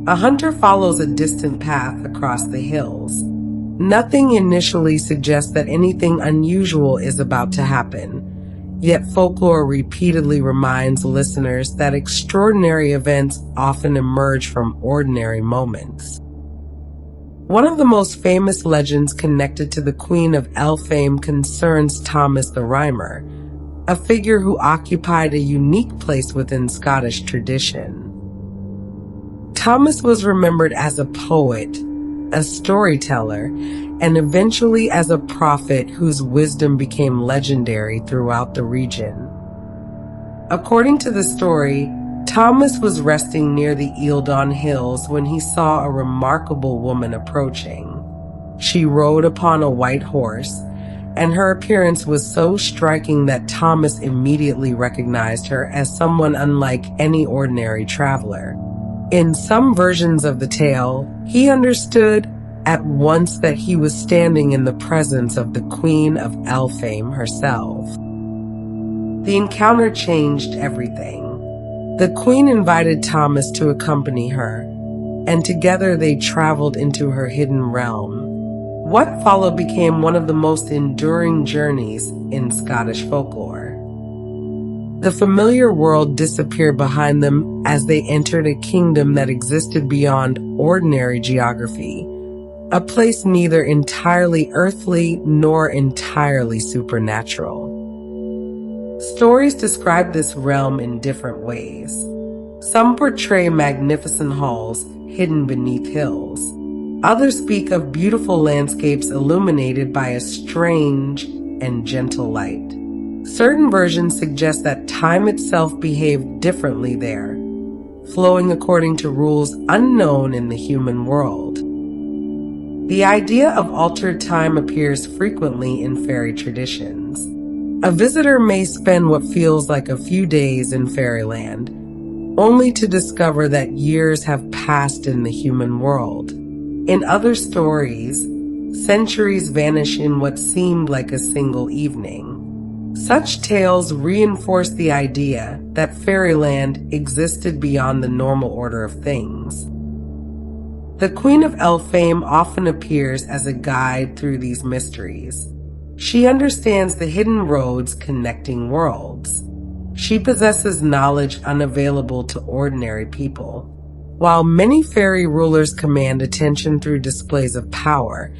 A hunter follows a distant path across the hills. Nothing initially suggests that anything unusual is about to happen, yet folklore repeatedly reminds listeners that extraordinary events often emerge from ordinary moments. One of the most famous legends connected to the Queen of Elphame concerns Thomas the Rhymer, a figure who occupied a unique place within Scottish tradition. Thomas was remembered as a poet, a storyteller, and eventually as a prophet whose wisdom became legendary throughout the region. According to the story, Thomas was resting near the Eildon Hills when he saw a remarkable woman approaching. She rode upon a white horse, and her appearance was so striking that Thomas immediately recognized her as someone unlike any ordinary traveler. In some versions of the tale, he understood at once that he was standing in the presence of the Queen of Elphame herself. The encounter changed everything. The queen invited Thomas to accompany her, and together they traveled into her hidden realm. What followed became one of the most enduring journeys in Scottish folklore. The familiar world disappeared behind them as they entered a kingdom that existed beyond ordinary geography, a place neither entirely earthly nor entirely supernatural. Stories describe this realm in different ways. Some portray magnificent halls hidden beneath hills. Others speak of beautiful landscapes illuminated by a strange and gentle light. Certain versions suggest that time itself behaved differently there, flowing according to rules unknown in the human world. The idea of altered time appears frequently in fairy traditions. A visitor may spend what feels like a few days in fairyland, only to discover that years have passed in the human world. In other stories, centuries vanish in what seemed like a single evening. Such tales reinforce the idea that fairyland existed beyond the normal order of things. The Queen of Elphame often appears as a guide through these mysteries. She understands the hidden roads connecting worlds. She possesses knowledge unavailable to ordinary people. While many fairy rulers command attention through displays of power,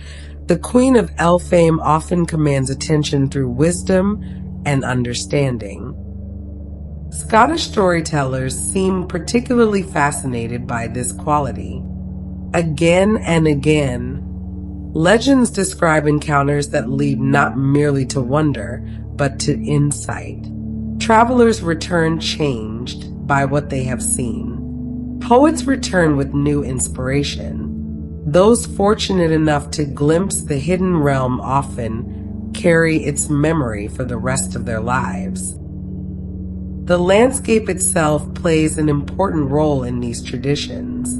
the Queen of Elphame often commands attention through wisdom and understanding. Scottish storytellers seem particularly fascinated by this quality. Again and again, legends describe encounters that lead not merely to wonder, but to insight. Travelers return changed by what they have seen. Poets return with new inspiration. Those fortunate enough to glimpse the hidden realm often carry its memory for the rest of their lives. The landscape itself plays an important role in these traditions.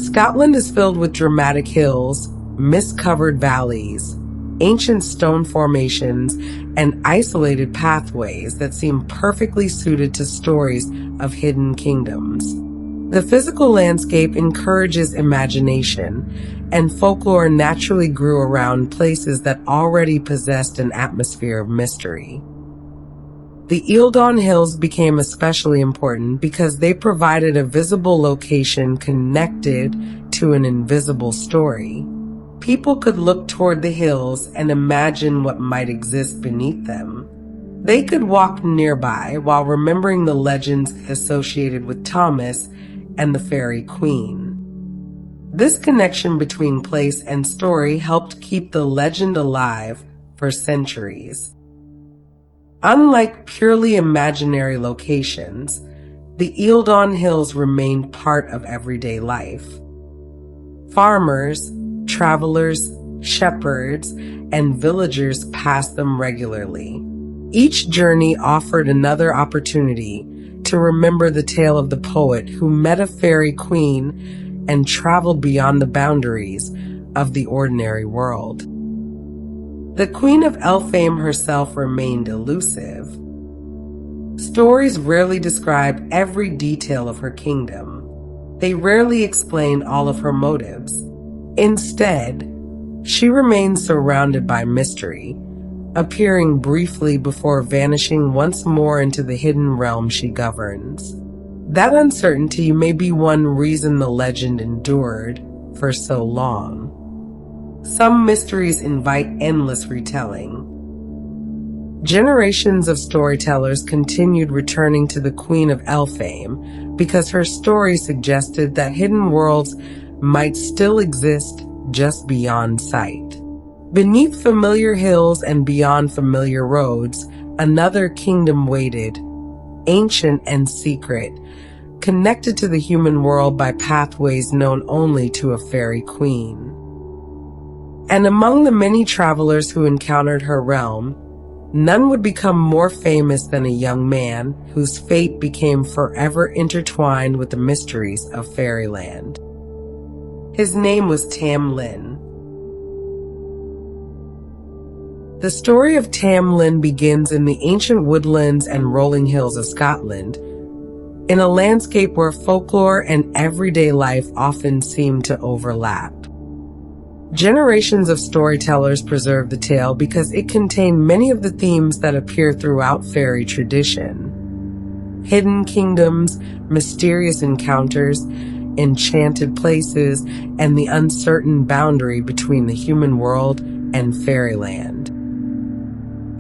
Scotland is filled with dramatic hills, mist-covered valleys, ancient stone formations, and isolated pathways that seem perfectly suited to stories of hidden kingdoms. The physical landscape encourages imagination, and folklore naturally grew around places that already possessed an atmosphere of mystery. The Eildon Hills became especially important because they provided a visible location connected to an invisible story. People could look toward the hills and imagine what might exist beneath them. They could walk nearby while remembering the legends associated with Thomas and the Fairy Queen. This connection between place and story helped keep the legend alive for centuries. Unlike purely imaginary locations, the Eildon Hills remained part of everyday life. Farmers, travelers, shepherds, and villagers passed them regularly. Each journey offered another opportunity to remember the tale of the poet who met a fairy queen and traveled beyond the boundaries of the ordinary world. The Queen of Elphame herself remained elusive. Stories rarely describe every detail of her kingdom. They rarely explain all of her motives. Instead, she remains surrounded by mystery, appearing briefly before vanishing once more into the hidden realm she governs. That uncertainty may be one reason the legend endured for so long. Some mysteries invite endless retelling. Generations of storytellers continued returning to the Queen of Elphame because her story suggested that hidden worlds might still exist just beyond sight. Beneath familiar hills and beyond familiar roads, another kingdom waited, ancient and secret, connected to the human world by pathways known only to a fairy queen. And among the many travelers who encountered her realm, none would become more famous than a young man whose fate became forever intertwined with the mysteries of fairyland. His name was Tam Lin. The story of Tam Lin begins in the ancient woodlands and rolling hills of Scotland, in a landscape where folklore and everyday life often seem to overlap. Generations of storytellers preserve the tale because it contained many of the themes that appear throughout fairy tradition. Hidden kingdoms, mysterious encounters, enchanted places, and the uncertain boundary between the human world and fairyland.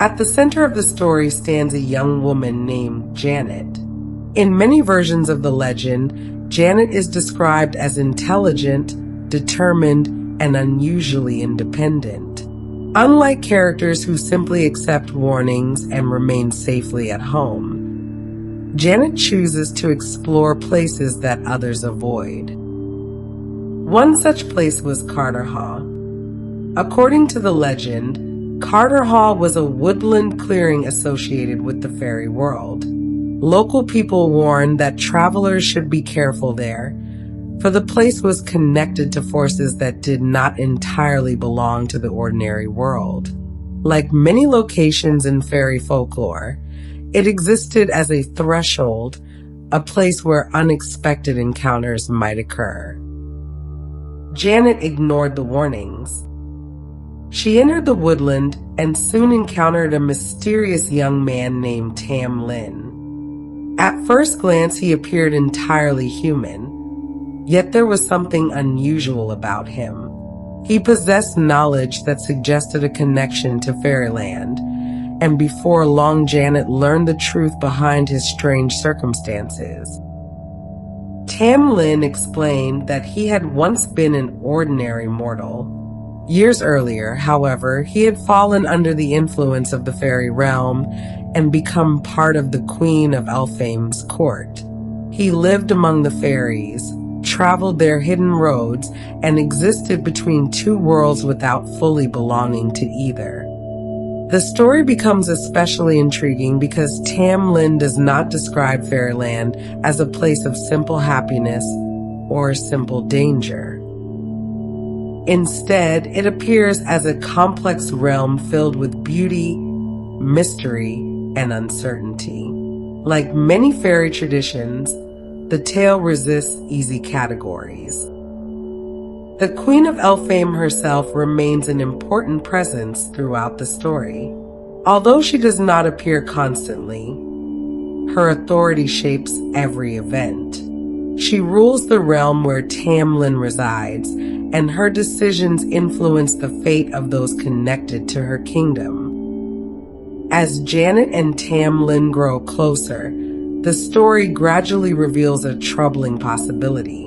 At the center of the story stands a young woman named Janet. In many versions of the legend, Janet is described as intelligent, determined, and unusually independent. Unlike characters who simply accept warnings and remain safely at home, Janet chooses to explore places that others avoid. One such place was Carter Hall. According to the legend, Carter Hall was a woodland clearing associated with the fairy world. Local people warned that travelers should be careful there, for the place was connected to forces that did not entirely belong to the ordinary world. Like many locations in fairy folklore, it existed as a threshold, a place where unexpected encounters might occur. Janet ignored the warnings. She entered the woodland and soon encountered a mysterious young man named Tam Lin. At first glance, he appeared entirely human, yet there was something unusual about him. He possessed knowledge that suggested a connection to fairyland, and before long Janet learned the truth behind his strange circumstances. Tam Lin explained that he had once been an ordinary mortal. Years earlier, however, he had fallen under the influence of the fairy realm and become part of the Queen of Elphame's court. He lived among the fairies, traveled their hidden roads, and existed between two worlds without fully belonging to either. The story becomes especially intriguing because Tam Lin does not describe fairyland as a place of simple happiness or simple danger. Instead, it appears as a complex realm filled with beauty, mystery, and uncertainty. Like many fairy traditions, the tale resists easy categories. The Queen of Elphame herself remains an important presence throughout the story. Although she does not appear constantly, her authority shapes every event. She rules the realm where Tam Lin resides, and her decisions influence the fate of those connected to her kingdom. As Janet and Tamlin grow closer, the story gradually reveals a troubling possibility.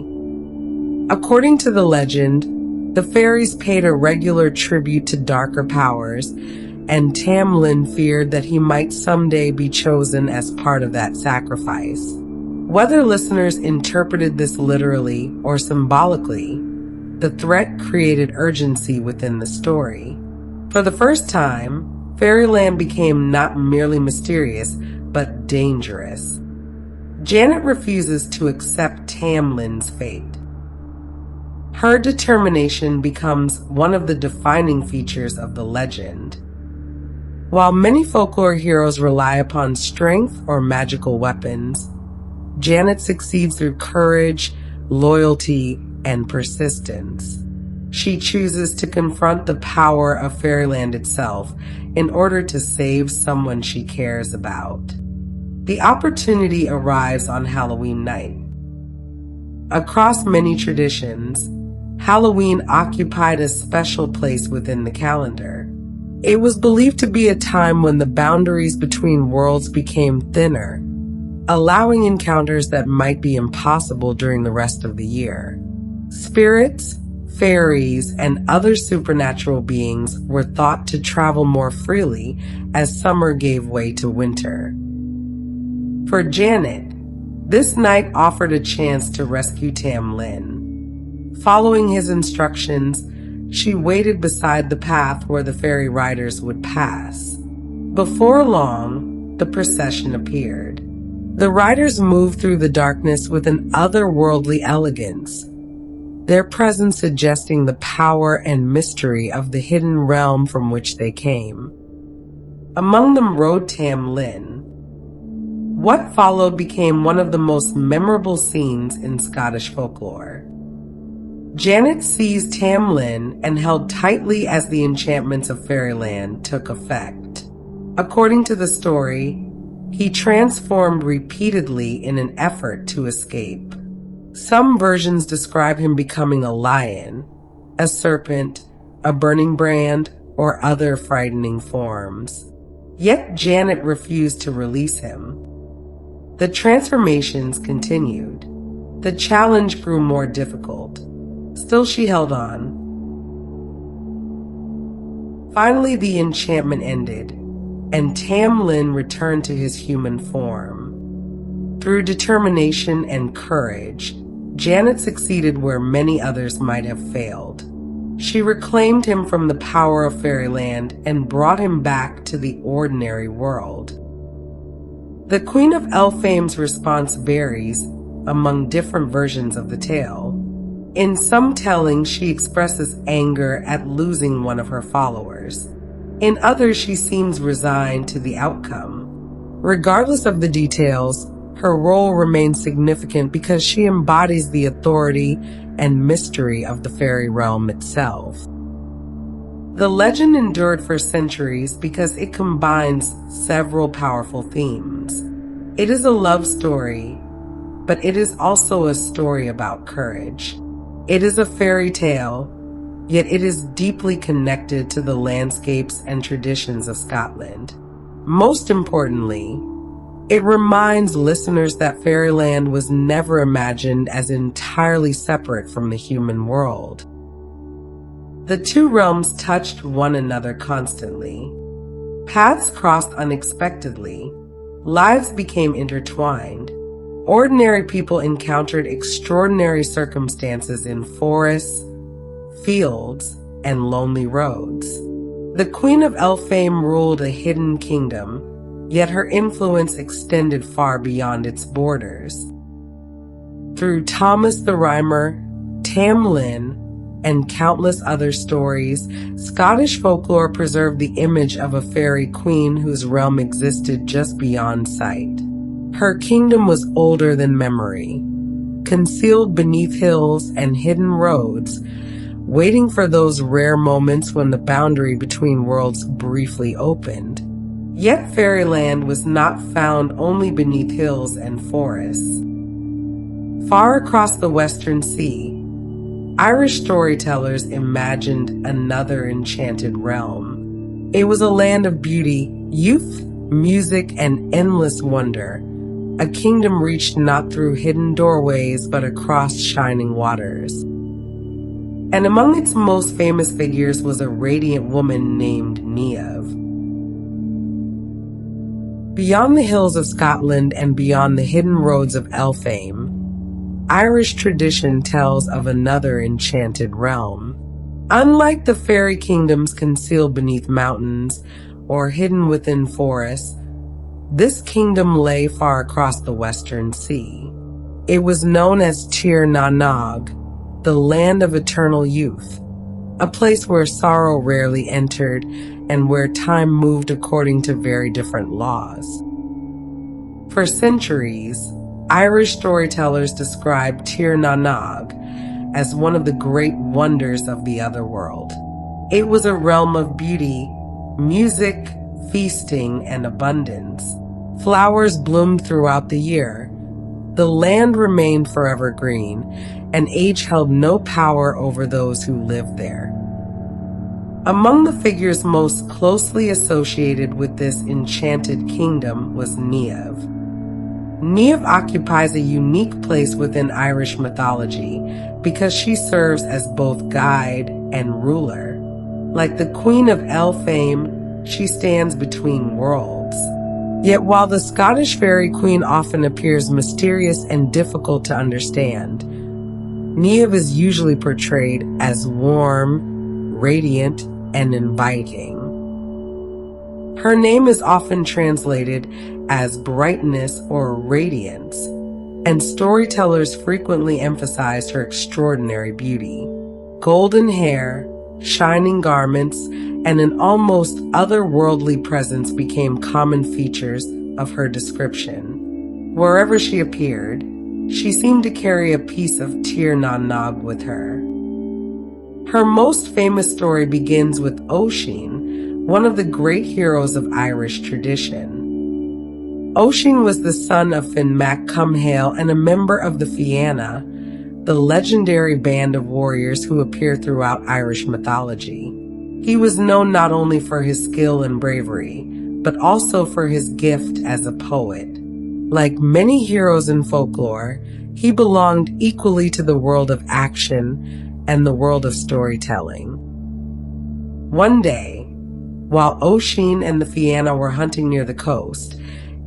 According to the legend, the fairies paid a regular tribute to darker powers, and Tamlin feared that he might someday be chosen as part of that sacrifice. Whether listeners interpreted this literally or symbolically, the threat created urgency within the story. For the first time, Fairyland became not merely mysterious, but dangerous. Janet refuses to accept Tamlin's fate. Her determination becomes one of the defining features of the legend. While many folklore heroes rely upon strength or magical weapons, Janet succeeds through courage, loyalty, and persistence. She chooses to confront the power of Fairyland itself in order to save someone she cares about. The opportunity arrives on Halloween night. Across many traditions, Halloween occupied a special place within the calendar. It was believed to be a time when the boundaries between worlds became thinner, allowing encounters that might be impossible during the rest of the year. Spirits, fairies, and other supernatural beings were thought to travel more freely as summer gave way to winter. For Janet, this night offered a chance to rescue Tamlin. Following his instructions, she waited beside the path where the fairy riders would pass. Before long, the procession appeared. The riders moved through the darkness with an otherworldly elegance, their presence suggesting the power and mystery of the hidden realm from which they came. Among them rode Tamlin. What followed became one of the most memorable scenes in Scottish folklore. Janet seized Tamlin and held tightly as the enchantments of Fairyland took effect. According to the story, he transformed repeatedly in an effort to escape. Some versions describe him becoming a lion, a serpent, a burning brand, or other frightening forms. Yet Janet refused to release him. The transformations continued. The challenge grew more difficult. Still, she held on. Finally, the enchantment ended, and Tamlin returned to his human form. Through determination and courage, Janet succeeded where many others might have failed. She reclaimed him from the power of Fairyland and brought him back to the ordinary world. The Queen of Elphame's response varies among different versions of the tale. In some tellings, she expresses anger at losing one of her followers. In others, she seems resigned to the outcome. Regardless of the details, her role remains significant because she embodies the authority and mystery of the fairy realm itself. The legend endured for centuries because it combines several powerful themes. It is a love story, but it is also a story about courage. It is a fairy tale, yet it is deeply connected to the landscapes and traditions of Scotland. Most importantly, it reminds listeners that Fairyland was never imagined as entirely separate from the human world. The two realms touched one another constantly. Paths crossed unexpectedly. Lives became intertwined. Ordinary people encountered extraordinary circumstances in forests, fields, and lonely roads. The Queen of Elphame ruled a hidden kingdom, yet her influence extended far beyond its borders. Through Thomas the Rhymer, Tamlin, and countless other stories, Scottish folklore preserved the image of a fairy queen whose realm existed just beyond sight. Her kingdom was older than memory, concealed beneath hills and hidden roads, waiting for those rare moments when the boundary between worlds briefly opened. Yet Fairyland was not found only beneath hills and forests. Far across the Western Sea, Irish storytellers imagined another enchanted realm. It was a land of beauty, Youth, music, and endless wonder, a kingdom reached not through hidden doorways but across shining waters. And among its most famous figures was a radiant woman named Niamh. Beyond the hills of Scotland and beyond the hidden roads of Elphame, Irish tradition tells of another enchanted realm. Unlike the fairy kingdoms concealed beneath mountains or hidden within forests, this kingdom lay far across the Western Sea. It was known as Tír na nG, the land of eternal youth, a place where sorrow rarely entered and where time moved according to very different laws. For centuries, Irish storytellers described Tír na nG as one of the great wonders of the otherworld. It was a realm of beauty, music, feasting, and abundance. Flowers bloomed throughout the year. The land remained forever green, and age held no power over those who lived there. Among the figures most closely associated with this enchanted kingdom was Niamh. Niamh occupies a unique place within Irish mythology because she serves as both guide and ruler. Like the Queen of Elphame, she stands between worlds. Yet while the Scottish fairy queen often appears mysterious and difficult to understand, Niamh is usually portrayed as warm, radiant, and inviting. Her name is often translated as brightness or radiance, and storytellers frequently emphasize her extraordinary beauty. Golden hair, shining garments, and an almost otherworldly presence became common features of her description. Wherever she appeared, she seemed to carry a piece of Tír na nG with her. Her most famous story begins with Oisin, one of the great heroes of Irish tradition. Oisin was the son of Finn Mac Cumhaill and a member of the Fianna, the legendary band of warriors who appear throughout Irish mythology. He was known not only for his skill and bravery, but also for his gift as a poet. Like many heroes in folklore, he belonged equally to the world of action and the world of storytelling. One day, while Oisin and the Fianna were hunting near the coast,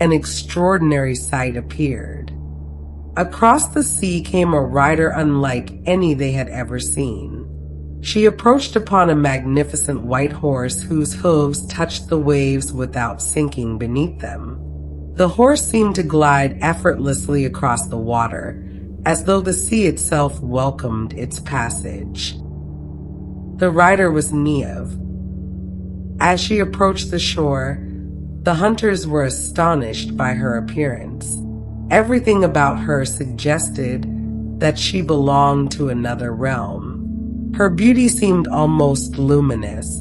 an extraordinary sight appeared. Across the sea came a rider unlike any they had ever seen. She approached upon a magnificent white horse whose hooves touched the waves without sinking beneath them. The horse seemed to glide effortlessly across the water, as though the sea itself welcomed its passage. The rider was Niamh. As she approached the shore, the hunters were astonished by her appearance. Everything about her suggested that she belonged to another realm. Her beauty seemed almost luminous,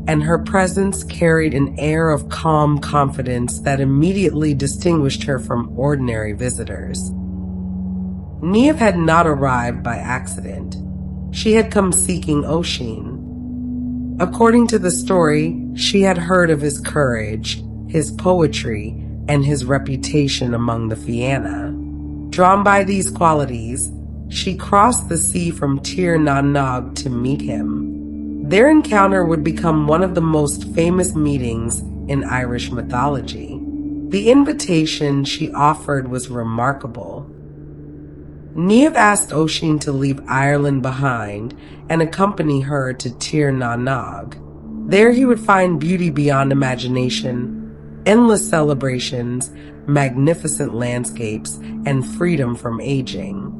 and her presence carried an air of calm confidence that immediately distinguished her from ordinary visitors. Niamh had not arrived by accident. She had come seeking Oisin. According to the story, she had heard of his courage, his poetry, and his reputation among the Fianna. Drawn by these qualities, she crossed the sea from Tír na nG to meet him. Their encounter would become one of the most famous meetings in Irish mythology. The invitation she offered was remarkable. Niamh asked Oisin to leave Ireland behind and accompany her to Tír na nG. There he would find beauty beyond imagination, endless celebrations, magnificent landscapes, and freedom from aging.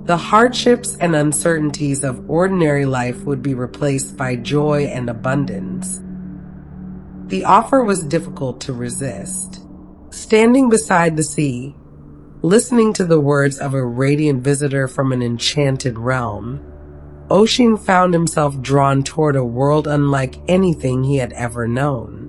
The hardships and uncertainties of ordinary life would be replaced by joy and abundance. The offer was difficult to resist. Standing beside the sea, listening to the words of a radiant visitor from an enchanted realm, Oisin found himself drawn toward a world unlike anything he had ever known.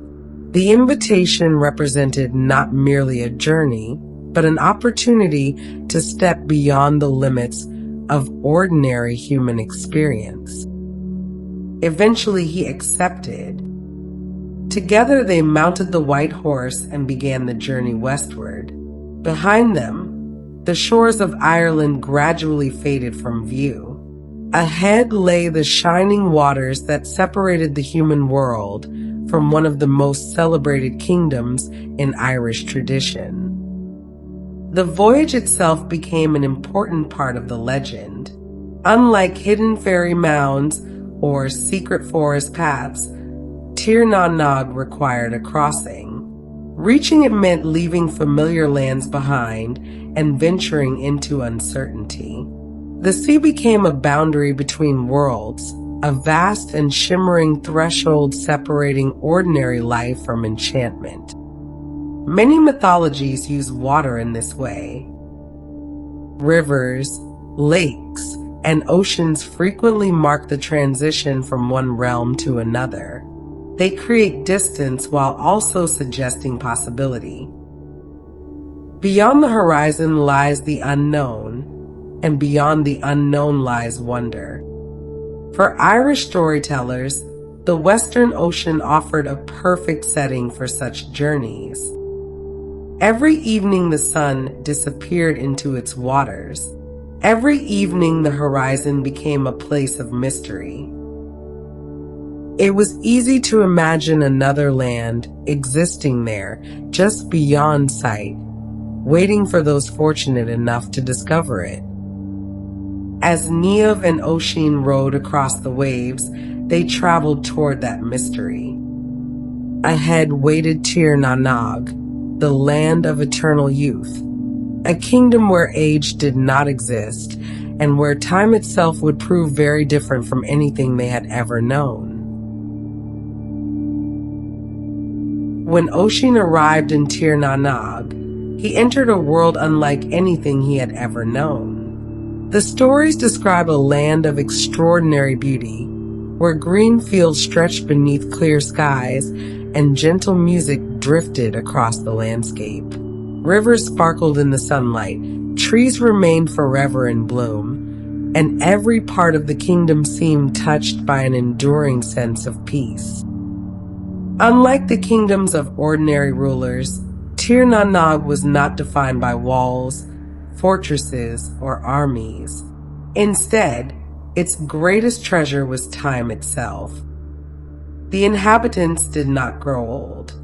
The invitation represented not merely a journey, but an opportunity to step beyond the limits of ordinary human experience. Eventually, he accepted. Together they mounted the white horse and began the journey westward. Behind them, the shores of Ireland gradually faded from view. Ahead lay the shining waters that separated the human world from one of the most celebrated kingdoms in Irish tradition. The voyage itself became an important part of the legend. Unlike hidden fairy mounds or secret forest paths, Tír na nOg required a crossing. Reaching it meant leaving familiar lands behind and venturing into uncertainty. The sea became a boundary between worlds, a vast and shimmering threshold separating ordinary life from enchantment. Many mythologies use water in this way. Rivers, lakes, and oceans frequently mark the transition from one realm to another. They create distance while also suggesting possibility. Beyond the horizon lies the unknown, and beyond the unknown lies wonder. For Irish storytellers, the Western Ocean offered a perfect setting for such journeys. Every evening the sun disappeared into its waters. Every evening the horizon became a place of mystery. It was easy to imagine another land existing there, just beyond sight, waiting for those fortunate enough to discover it. As Niamh and Oisin rowed across the waves, they traveled toward that mystery. Ahead waited Tír na nOg, the land of eternal youth, a kingdom where age did not exist, and where time itself would prove very different from anything they had ever known. When Oisin arrived in Tír na nOg, he entered a world unlike anything he had ever known. The stories describe a land of extraordinary beauty, where green fields stretched beneath clear skies and gentle music drifted across the landscape. Rivers sparkled in the sunlight, trees remained forever in bloom, and every part of the kingdom seemed touched by an enduring sense of peace. Unlike the kingdoms of ordinary rulers, Tír na nOg was not defined by walls, fortresses, or armies. Instead, its greatest treasure was time itself. The inhabitants did not grow old.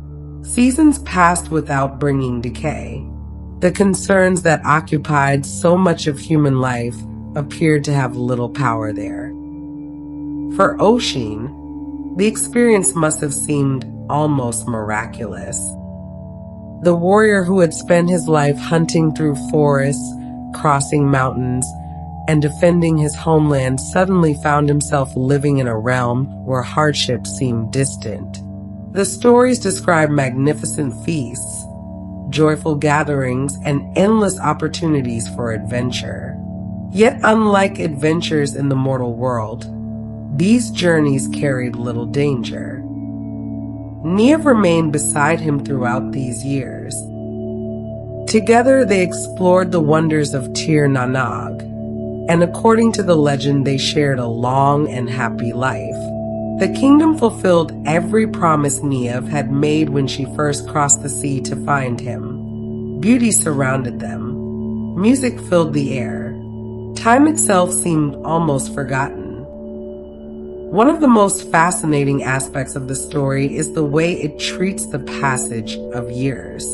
Seasons passed without bringing decay. The concerns that occupied so much of human life appeared to have little power there. For Oisin, the experience must have seemed almost miraculous. The warrior who had spent his life hunting through forests, crossing mountains, and defending his homeland suddenly found himself living in a realm where hardship seemed distant. The stories describe magnificent feasts, joyful gatherings, and endless opportunities for adventure. Yet unlike adventures in the mortal world, these journeys carried little danger. Niamh remained beside him throughout these years. Together they explored the wonders of Tír na nOg, and according to the legend they shared a long and happy life. The kingdom fulfilled every promise Niamh had made when she first crossed the sea to find him. Beauty surrounded them. Music filled the air. Time itself seemed almost forgotten. One of the most fascinating aspects of the story is the way it treats the passage of years.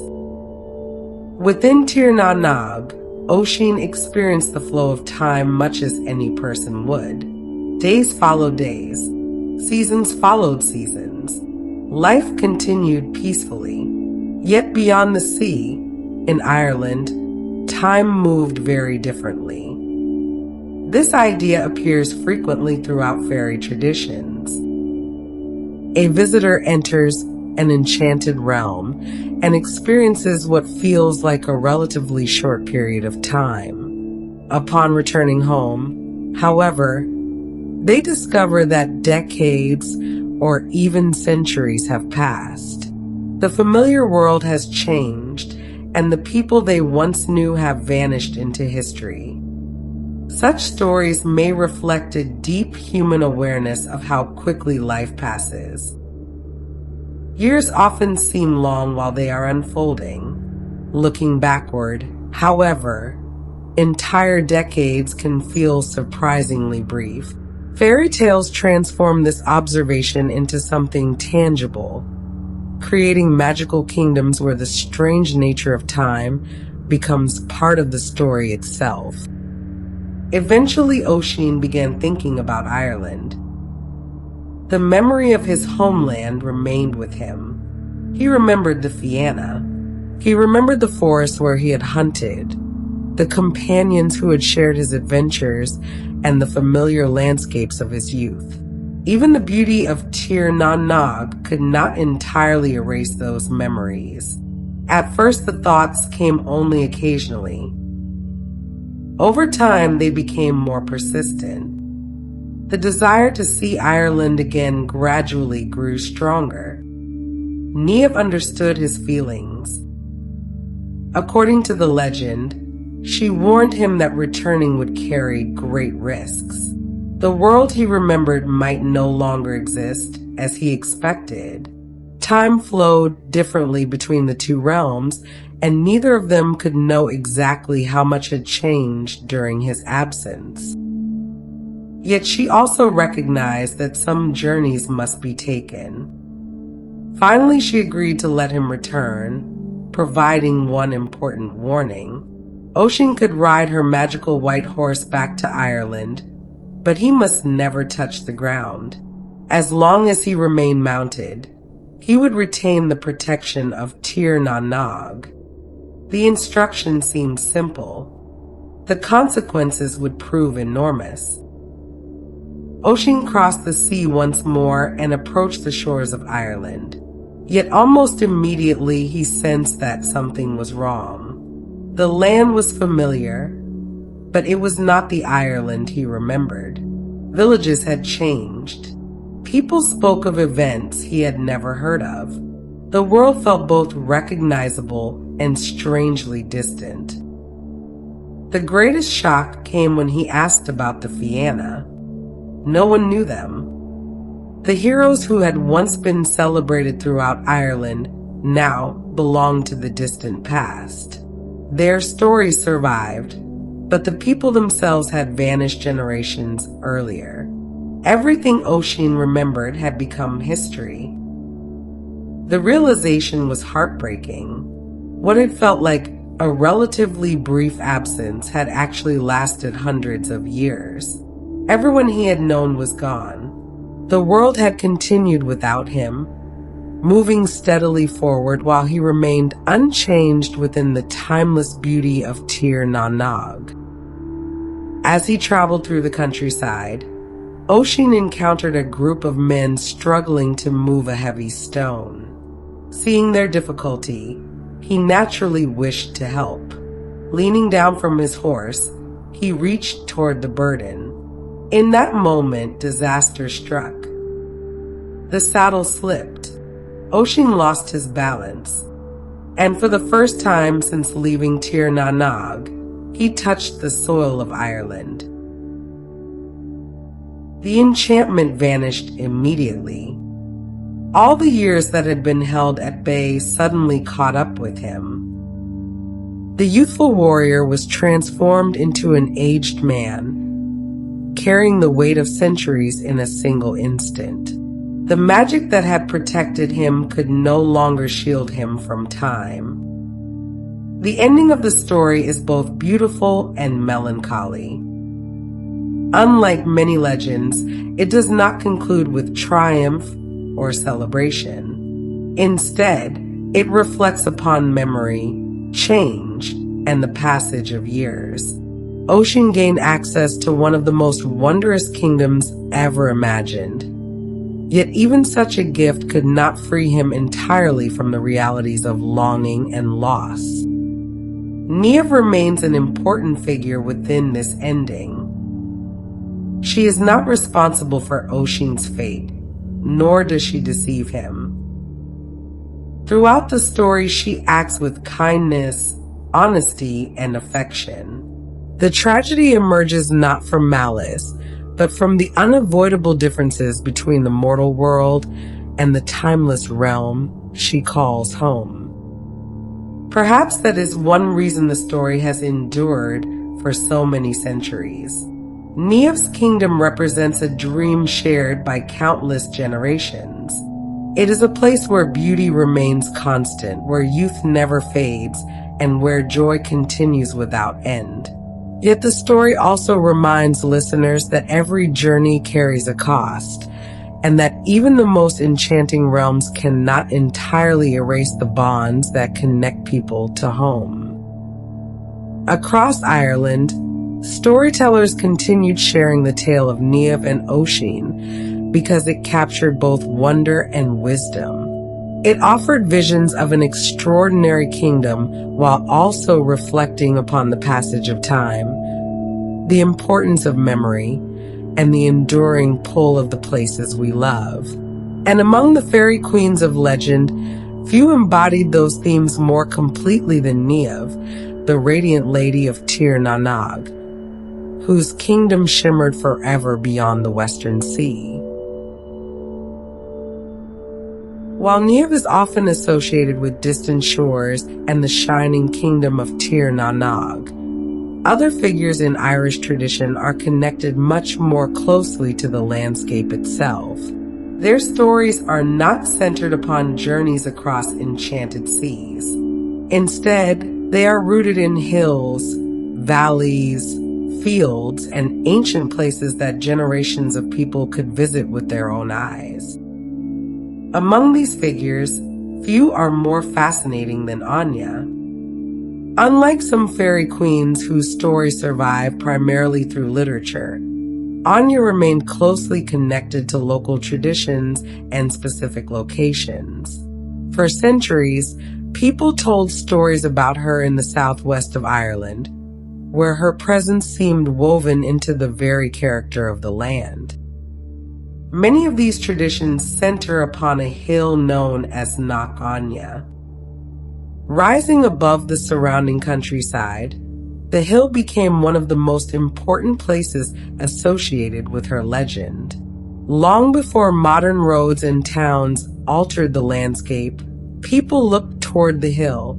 Within Tír na nOg, Oisin experienced the flow of time much as any person would. Days followed days. Seasons followed seasons. Life continued peacefully. Yet beyond the sea, in Ireland, time moved very differently. This idea appears frequently throughout fairy traditions. A visitor enters an enchanted realm and experiences what feels like a relatively short period of time. Upon returning home, however, they discover that decades or even centuries have passed. The familiar world has changed, and the people they once knew have vanished into history. Such stories may reflect a deep human awareness of how quickly life passes. Years often seem long while they are unfolding. Looking backward, however, entire decades can feel surprisingly brief. Fairy tales transform this observation into something tangible, creating magical kingdoms where the strange nature of time becomes part of the story itself. Eventually, Oisin began thinking about Ireland. The memory of his homeland remained with him. He remembered the Fianna. He remembered the forest where he had hunted, the companions who had shared his adventures, and the familiar landscapes of his youth. Even the beauty of Tír na nG could not entirely erase those memories. At first, the thoughts came only occasionally. Over time, they became more persistent. The desire to see Ireland again gradually grew stronger. Niamh understood his feelings. According to the legend, she warned him that returning would carry great risks. The world he remembered might no longer exist as he expected. Time flowed differently between the two realms, and neither of them could know exactly how much had changed during his absence. Yet she also recognized that some journeys must be taken. Finally, she agreed to let him return, providing one important warning. Oisin could ride her magical white horse back to Ireland, but he must never touch the ground. As long as he remained mounted, he would retain the protection of Tír na nG. The instruction seemed simple. The consequences would prove enormous. Oisin crossed the sea once more and approached the shores of Ireland. Yet almost immediately he sensed that something was wrong. The land was familiar, but it was not the Ireland he remembered. Villages had changed. People spoke of events he had never heard of. The world felt both recognizable and strangely distant. The greatest shock came when he asked about the Fianna. No one knew them. The heroes who had once been celebrated throughout Ireland now belonged to the distant past. Their stories survived, but the people themselves had vanished generations earlier. Everything Oisin remembered had become history. The realization was heartbreaking. What had felt like a relatively brief absence had actually lasted hundreds of years. Everyone he had known was gone. The world had continued without him, moving steadily forward while he remained unchanged within the timeless beauty of Tír na nG. As he traveled through the countryside, Oisin encountered a group of men struggling to move a heavy stone. Seeing their difficulty, he naturally wished to help. Leaning down from his horse, he reached toward the burden. In that moment, disaster struck. The saddle slipped. Oisin lost his balance, and for the first time since leaving Tír na nG, he touched the soil of Ireland. The enchantment vanished immediately. All the years that had been held at bay suddenly caught up with him. The youthful warrior was transformed into an aged man, carrying the weight of centuries in a single instant. The magic that had protected him could no longer shield him from time. The ending of the story is both beautiful and melancholy. Unlike many legends, it does not conclude with triumph or celebration. Instead, it reflects upon memory, change, and the passage of years. Oisin gained access to one of the most wondrous kingdoms ever imagined. Yet even such a gift could not free him entirely from the realities of longing and loss. Niamh remains an important figure within this ending. She is not responsible for Oisin's fate, nor does she deceive him. Throughout the story, she acts with kindness, honesty, and affection. The tragedy emerges not from malice, but from the unavoidable differences between the mortal world and the timeless realm she calls home. Perhaps that is one reason the story has endured for so many centuries. Niamh's kingdom represents a dream shared by countless generations. It is a place where beauty remains constant, where youth never fades, and where joy continues without end. Yet the story also reminds listeners that every journey carries a cost, and that even the most enchanting realms cannot entirely erase the bonds that connect people to home. Across Ireland, storytellers continued sharing the tale of Niamh and Oisin because it captured both wonder and wisdom. It offered visions of an extraordinary kingdom while also reflecting upon the passage of time, the importance of memory, and the enduring pull of the places we love. And among the fairy queens of legend, few embodied those themes more completely than Niamh, the radiant lady of Tír na nG, whose kingdom shimmered forever beyond the western sea. While Niamh is often associated with distant shores and the shining kingdom of Tír na nG, other figures in Irish tradition are connected much more closely to the landscape itself. Their stories are not centered upon journeys across enchanted seas. Instead, they are rooted in hills, valleys, fields, and ancient places that generations of people could visit with their own eyes. Among these figures, few are more fascinating than Áine. Unlike some fairy queens whose stories survive primarily through literature, Áine remained closely connected to local traditions and specific locations. For centuries, people told stories about her in the southwest of Ireland, where her presence seemed woven into the very character of the land. Many of these traditions center upon a hill known as Nach Áine. Rising above the surrounding countryside, the hill became one of the most important places associated with her legend. Long before modern roads and towns altered the landscape, people looked toward the hill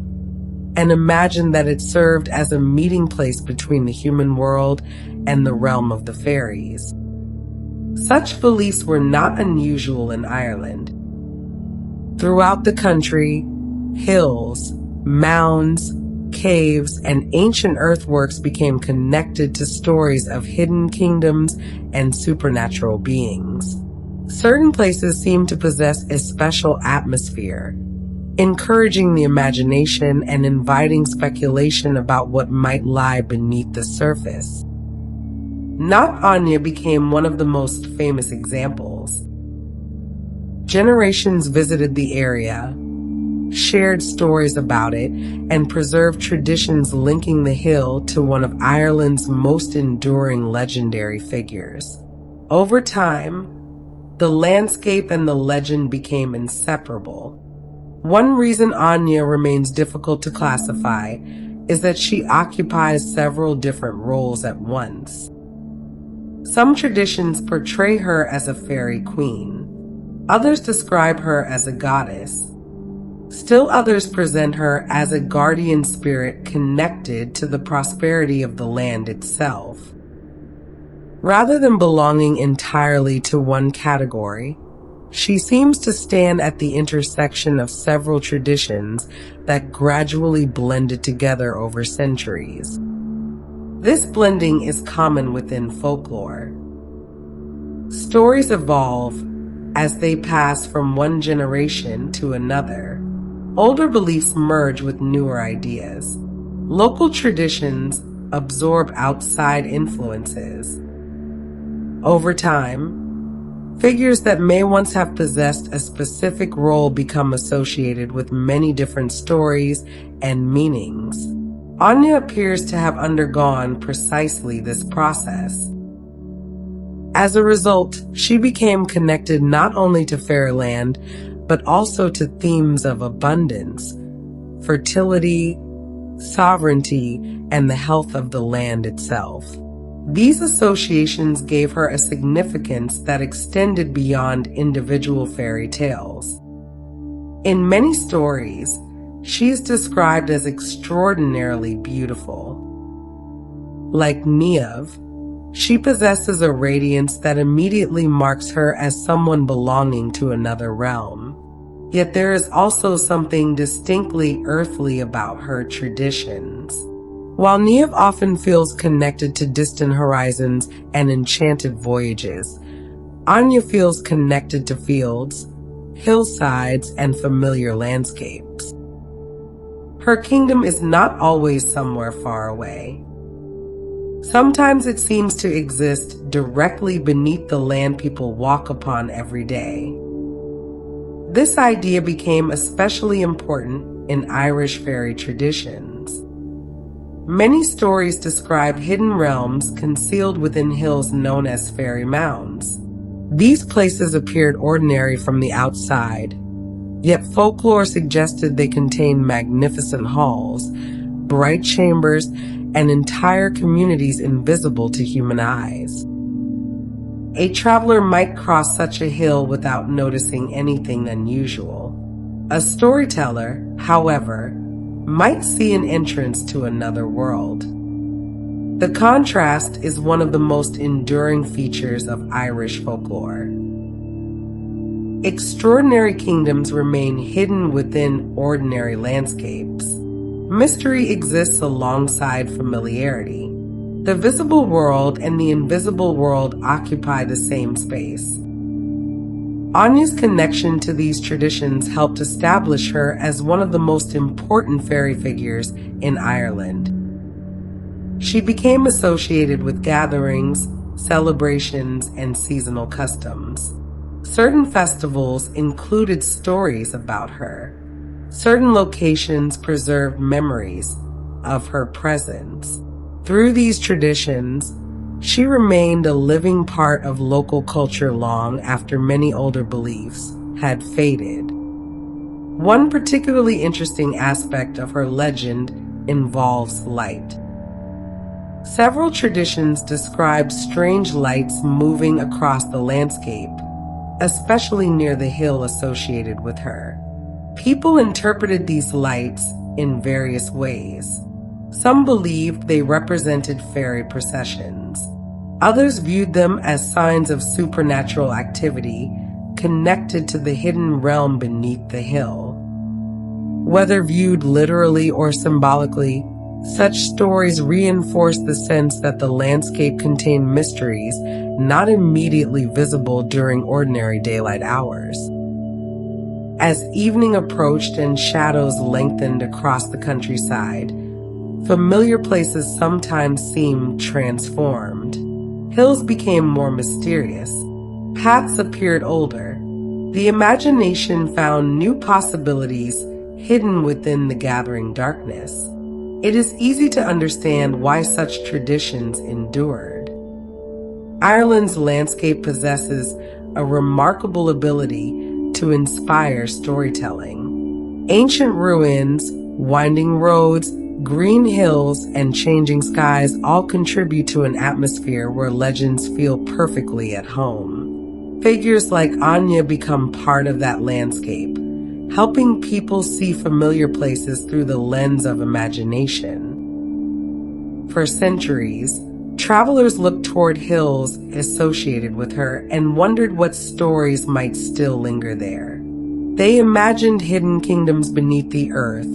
and imagined that it served as a meeting place between the human world and the realm of the fairies. Such beliefs were not unusual in Ireland. Throughout the country, hills, mounds, caves, and ancient earthworks became connected to stories of hidden kingdoms and supernatural beings. Certain places seemed to possess a special atmosphere, encouraging the imagination and inviting speculation about what might lie beneath the surface. Nach Áine became one of the most famous examples. Generations visited the area, shared stories about it, and preserved traditions linking the hill to one of Ireland's most enduring legendary figures. Over time, the landscape and the legend became inseparable. One reason Áine remains difficult to classify is that she occupies several different roles at once. Some traditions portray her as a fairy queen. Others describe her as a goddess. Still others present her as a guardian spirit connected to the prosperity of the land itself. Rather than belonging entirely to one category, she seems to stand at the intersection of several traditions that gradually blended together over centuries. This blending is common within folklore. Stories evolve as they pass from one generation to another. Older beliefs merge with newer ideas. Local traditions absorb outside influences. Over time, figures that may once have possessed a specific role become associated with many different stories and meanings. Áine appears to have undergone precisely this process. As a result, she became connected not only to fairyland, but also to themes of abundance, fertility, sovereignty, and the health of the land itself. These associations gave her a significance that extended beyond individual fairy tales. In many stories, she is described as extraordinarily beautiful. Like Niamh, she possesses a radiance that immediately marks her as someone belonging to another realm. Yet there is also something distinctly earthly about her traditions. While Niamh often feels connected to distant horizons and enchanted voyages, Áine feels connected to fields, hillsides, and familiar landscapes. Her kingdom is not always somewhere far away. Sometimes it seems to exist directly beneath the land people walk upon every day. This idea became especially important in Irish fairy traditions. Many stories describe hidden realms concealed within hills known as fairy mounds. These places appeared ordinary from the outside, yet folklore suggested they contained magnificent halls, bright chambers, and entire communities invisible to human eyes. A traveler might cross such a hill without noticing anything unusual. A storyteller, however, might see an entrance to another world. The contrast is one of the most enduring features of Irish folklore. Extraordinary kingdoms remain hidden within ordinary landscapes. Mystery exists alongside familiarity. The visible world and the invisible world occupy the same space. Áine's connection to these traditions helped establish her as one of the most important fairy figures in Ireland. She became associated with gatherings, celebrations, and seasonal customs. Certain festivals included stories about her. Certain locations preserved memories of her presence. Through these traditions, she remained a living part of local culture long after many older beliefs had faded. One particularly interesting aspect of her legend involves light. Several traditions describe strange lights moving across the landscape, especially near the hill associated with her. People interpreted these lights in various ways. Some believed they represented fairy processions. Others viewed them as signs of supernatural activity connected to the hidden realm beneath the hill. Whether viewed literally or symbolically, such stories reinforce the sense that the landscape contained mysteries not immediately visible during ordinary daylight hours. As evening approached and shadows lengthened across the countryside, familiar places sometimes seemed transformed. Hills became more mysterious. Paths appeared older. The imagination found new possibilities hidden within the gathering darkness. It is easy to understand why such traditions endured. Ireland's landscape possesses a remarkable ability to inspire storytelling. Ancient ruins, winding roads, green hills, and changing skies all contribute to an atmosphere where legends feel perfectly at home. Figures like Áine become part of that landscape, helping people see familiar places through the lens of imagination. For centuries, travelers looked toward hills associated with her and wondered what stories might still linger there. They imagined hidden kingdoms beneath the earth,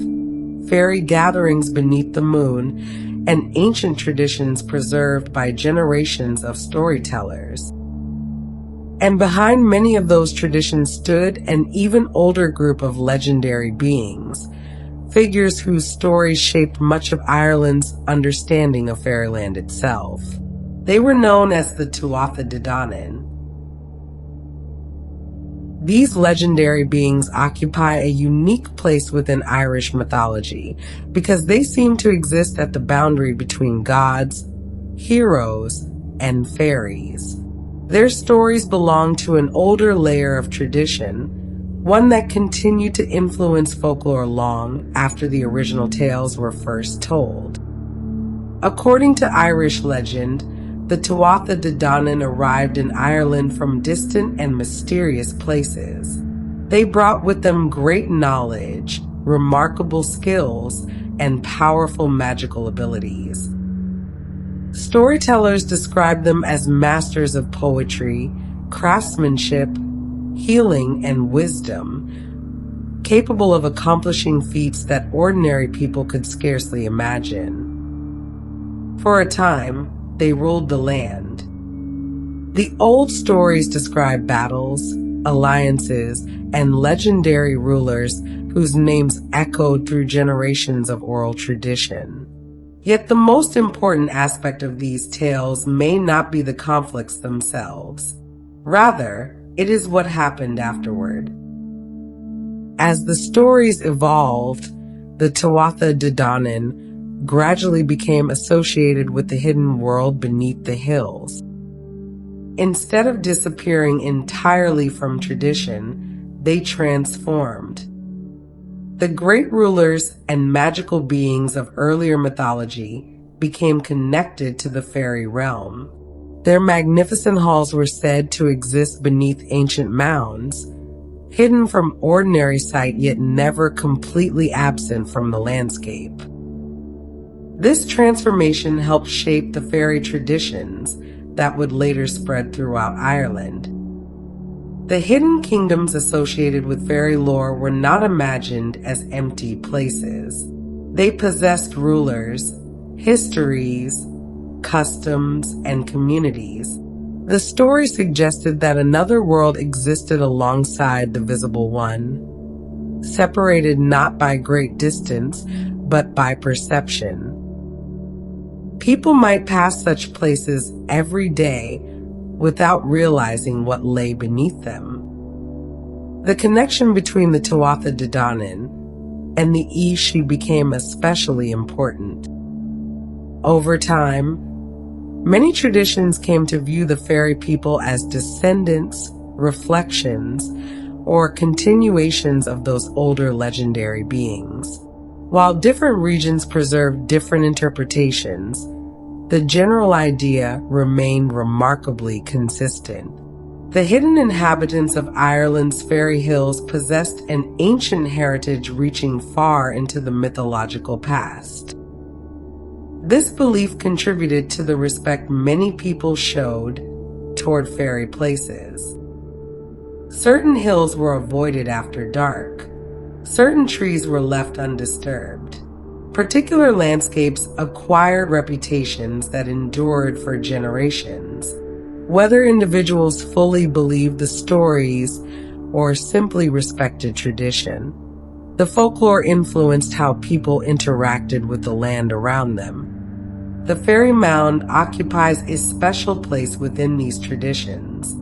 fairy gatherings beneath the moon, and ancient traditions preserved by generations of storytellers. And behind many of those traditions stood an even older group of legendary beings, figures whose stories shaped much of Ireland's understanding of fairyland itself. They were known as the Tuatha De Danann. These legendary beings occupy a unique place within Irish mythology because they seem to exist at the boundary between gods, heroes, and fairies. Their stories belong to an older layer of tradition, one that continued to influence folklore long after the original tales were first told. According to Irish legend, the Tuatha De Danann arrived in Ireland from distant and mysterious places. They brought with them great knowledge, remarkable skills, and powerful magical abilities. Storytellers describe them as masters of poetry, craftsmanship, healing, and wisdom, capable of accomplishing feats that ordinary people could scarcely imagine. For a time, they ruled the land. The old stories describe battles, alliances, and legendary rulers whose names echoed through generations of oral tradition. Yet the most important aspect of these tales may not be the conflicts themselves. Rather, it is what happened afterward. As the stories evolved, the Tuatha De Danann gradually became associated with the hidden world beneath the hills. Instead of disappearing entirely from tradition, they transformed. The great rulers and magical beings of earlier mythology became connected to the fairy realm. Their magnificent halls were said to exist beneath ancient mounds, hidden from ordinary sight yet never completely absent from the landscape. This transformation helped shape the fairy traditions that would later spread throughout Ireland. The hidden kingdoms associated with fairy lore were not imagined as empty places. They possessed rulers, histories, customs, and communities. The story suggested that another world existed alongside the visible one, separated not by great distance, but by perception. People might pass such places every day without realizing what lay beneath them. The connection between the Tuatha De Danann and the Íshe became especially important. Over time, many traditions came to view the fairy people as descendants, reflections, or continuations of those older legendary beings. While different regions preserved different interpretations, the general idea remained remarkably consistent. The hidden inhabitants of Ireland's fairy hills possessed an ancient heritage reaching far into the mythological past. This belief contributed to the respect many people showed toward fairy places. Certain hills were avoided after dark. Certain trees were left undisturbed. Particular landscapes acquired reputations that endured for generations. Whether individuals fully believed the stories or simply respected tradition, the folklore influenced how people interacted with the land around them. The fairy mound occupies a special place within these traditions.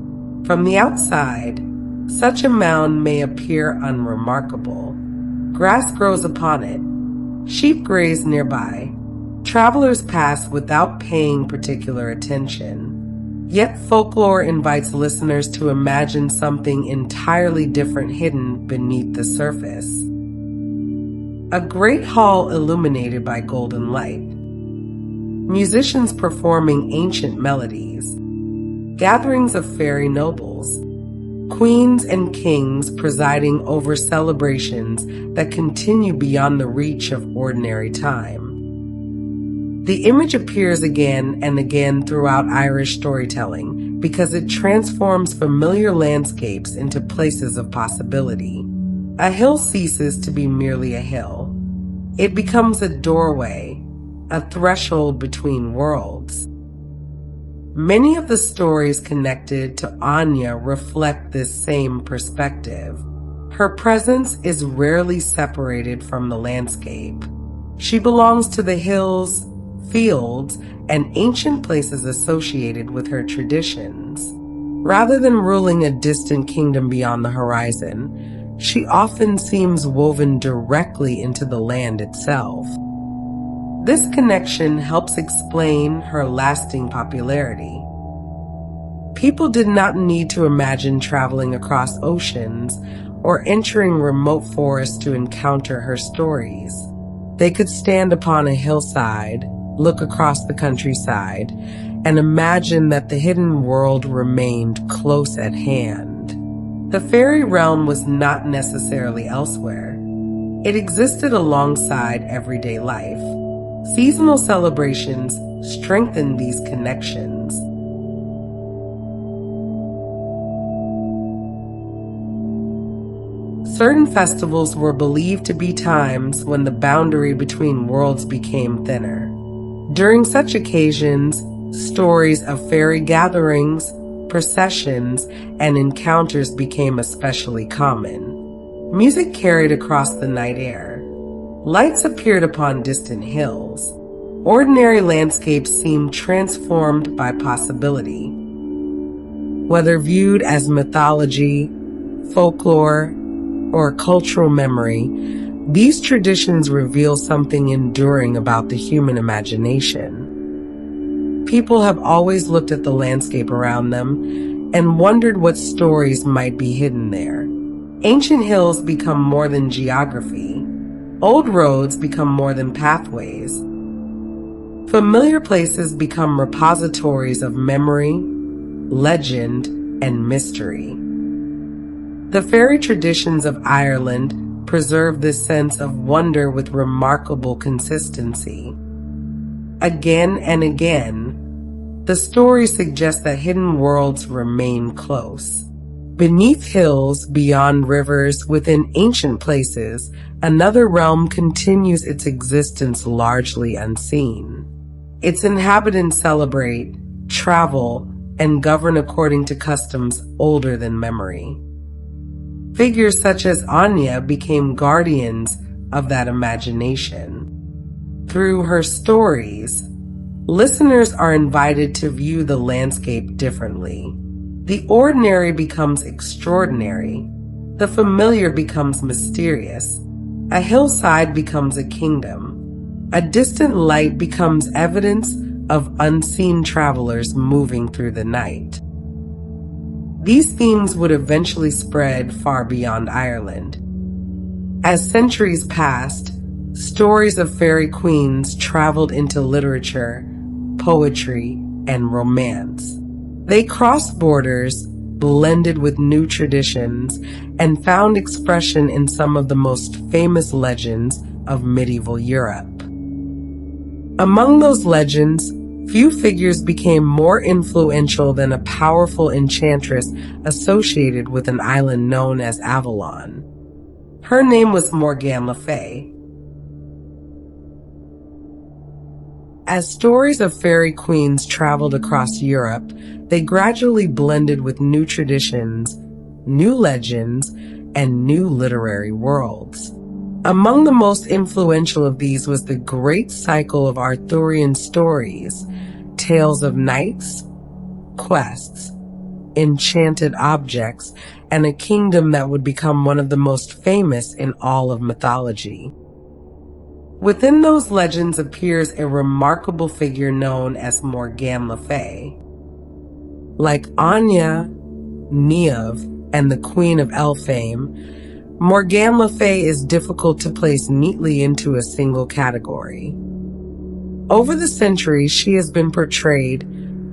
From the outside, such a mound may appear unremarkable. Grass grows upon it. Sheep graze nearby. Travelers pass without paying particular attention. Yet folklore invites listeners to imagine something entirely different hidden beneath the surface. A great hall illuminated by golden light. Musicians performing ancient melodies. Gatherings of fairy nobles. Queens and kings presiding over celebrations that continue beyond the reach of ordinary time. The image appears again and again throughout Irish storytelling because it transforms familiar landscapes into places of possibility. A hill ceases to be merely a hill. It becomes a doorway, a threshold between worlds. Many of the stories connected to Áine reflect this same perspective. Her presence is rarely separated from the landscape. She belongs to the hills, fields, and ancient places associated with her traditions. Rather than ruling a distant kingdom beyond the horizon, she often seems woven directly into the land itself. This connection helps explain her lasting popularity. People did not need to imagine traveling across oceans or entering remote forests to encounter her stories. They could stand upon a hillside, look across the countryside, and imagined that the hidden world remained close at hand. The fairy realm was not necessarily elsewhere. It existed alongside everyday life. Seasonal celebrations strengthened these connections. Certain festivals were believed to be times when the boundary between worlds became thinner. During such occasions, stories of fairy gatherings, processions, and encounters became especially common. Music carried across the night air. Lights appeared upon distant hills. Ordinary landscapes seemed transformed by possibility. Whether viewed as mythology, folklore, or cultural memory, these traditions reveal something enduring about the human imagination. People have always looked at the landscape around them and wondered what stories might be hidden there. Ancient hills become more than geography. Old roads become more than pathways. Familiar places become repositories of memory, legend, and mystery. The fairy traditions of Ireland preserve this sense of wonder with remarkable consistency. Again and again, the stories suggest that hidden worlds remain close. Beneath hills, beyond rivers, within ancient places, another realm continues its existence largely unseen. Its inhabitants celebrate, travel, and govern according to customs older than memory. Figures such as Áine became guardians of that imagination. Through her stories, listeners are invited to view the landscape differently. The ordinary becomes extraordinary. The familiar becomes mysterious. A hillside becomes a kingdom. A distant light becomes evidence of unseen travelers moving through the night. These themes would eventually spread far beyond Ireland. As centuries passed, stories of fairy queens traveled into literature, poetry, and romance. They crossed borders, blended with new traditions, and found expression in some of the most famous legends of medieval Europe. Among those legends, few figures became more influential than a powerful enchantress associated with an island known as Avalon. Her name was Morgan le Fay. As stories of fairy queens traveled across Europe, they gradually blended with new traditions, new legends, and new literary worlds. Among the most influential of these was the great cycle of Arthurian stories, tales of knights, quests, enchanted objects, and a kingdom that would become one of the most famous in all of mythology. Within those legends appears a remarkable figure known as Morgan le Fay. Like Áine, Niamh, and the Queen of Elphame, Morgan le Fay is difficult to place neatly into a single category. Over the centuries, she has been portrayed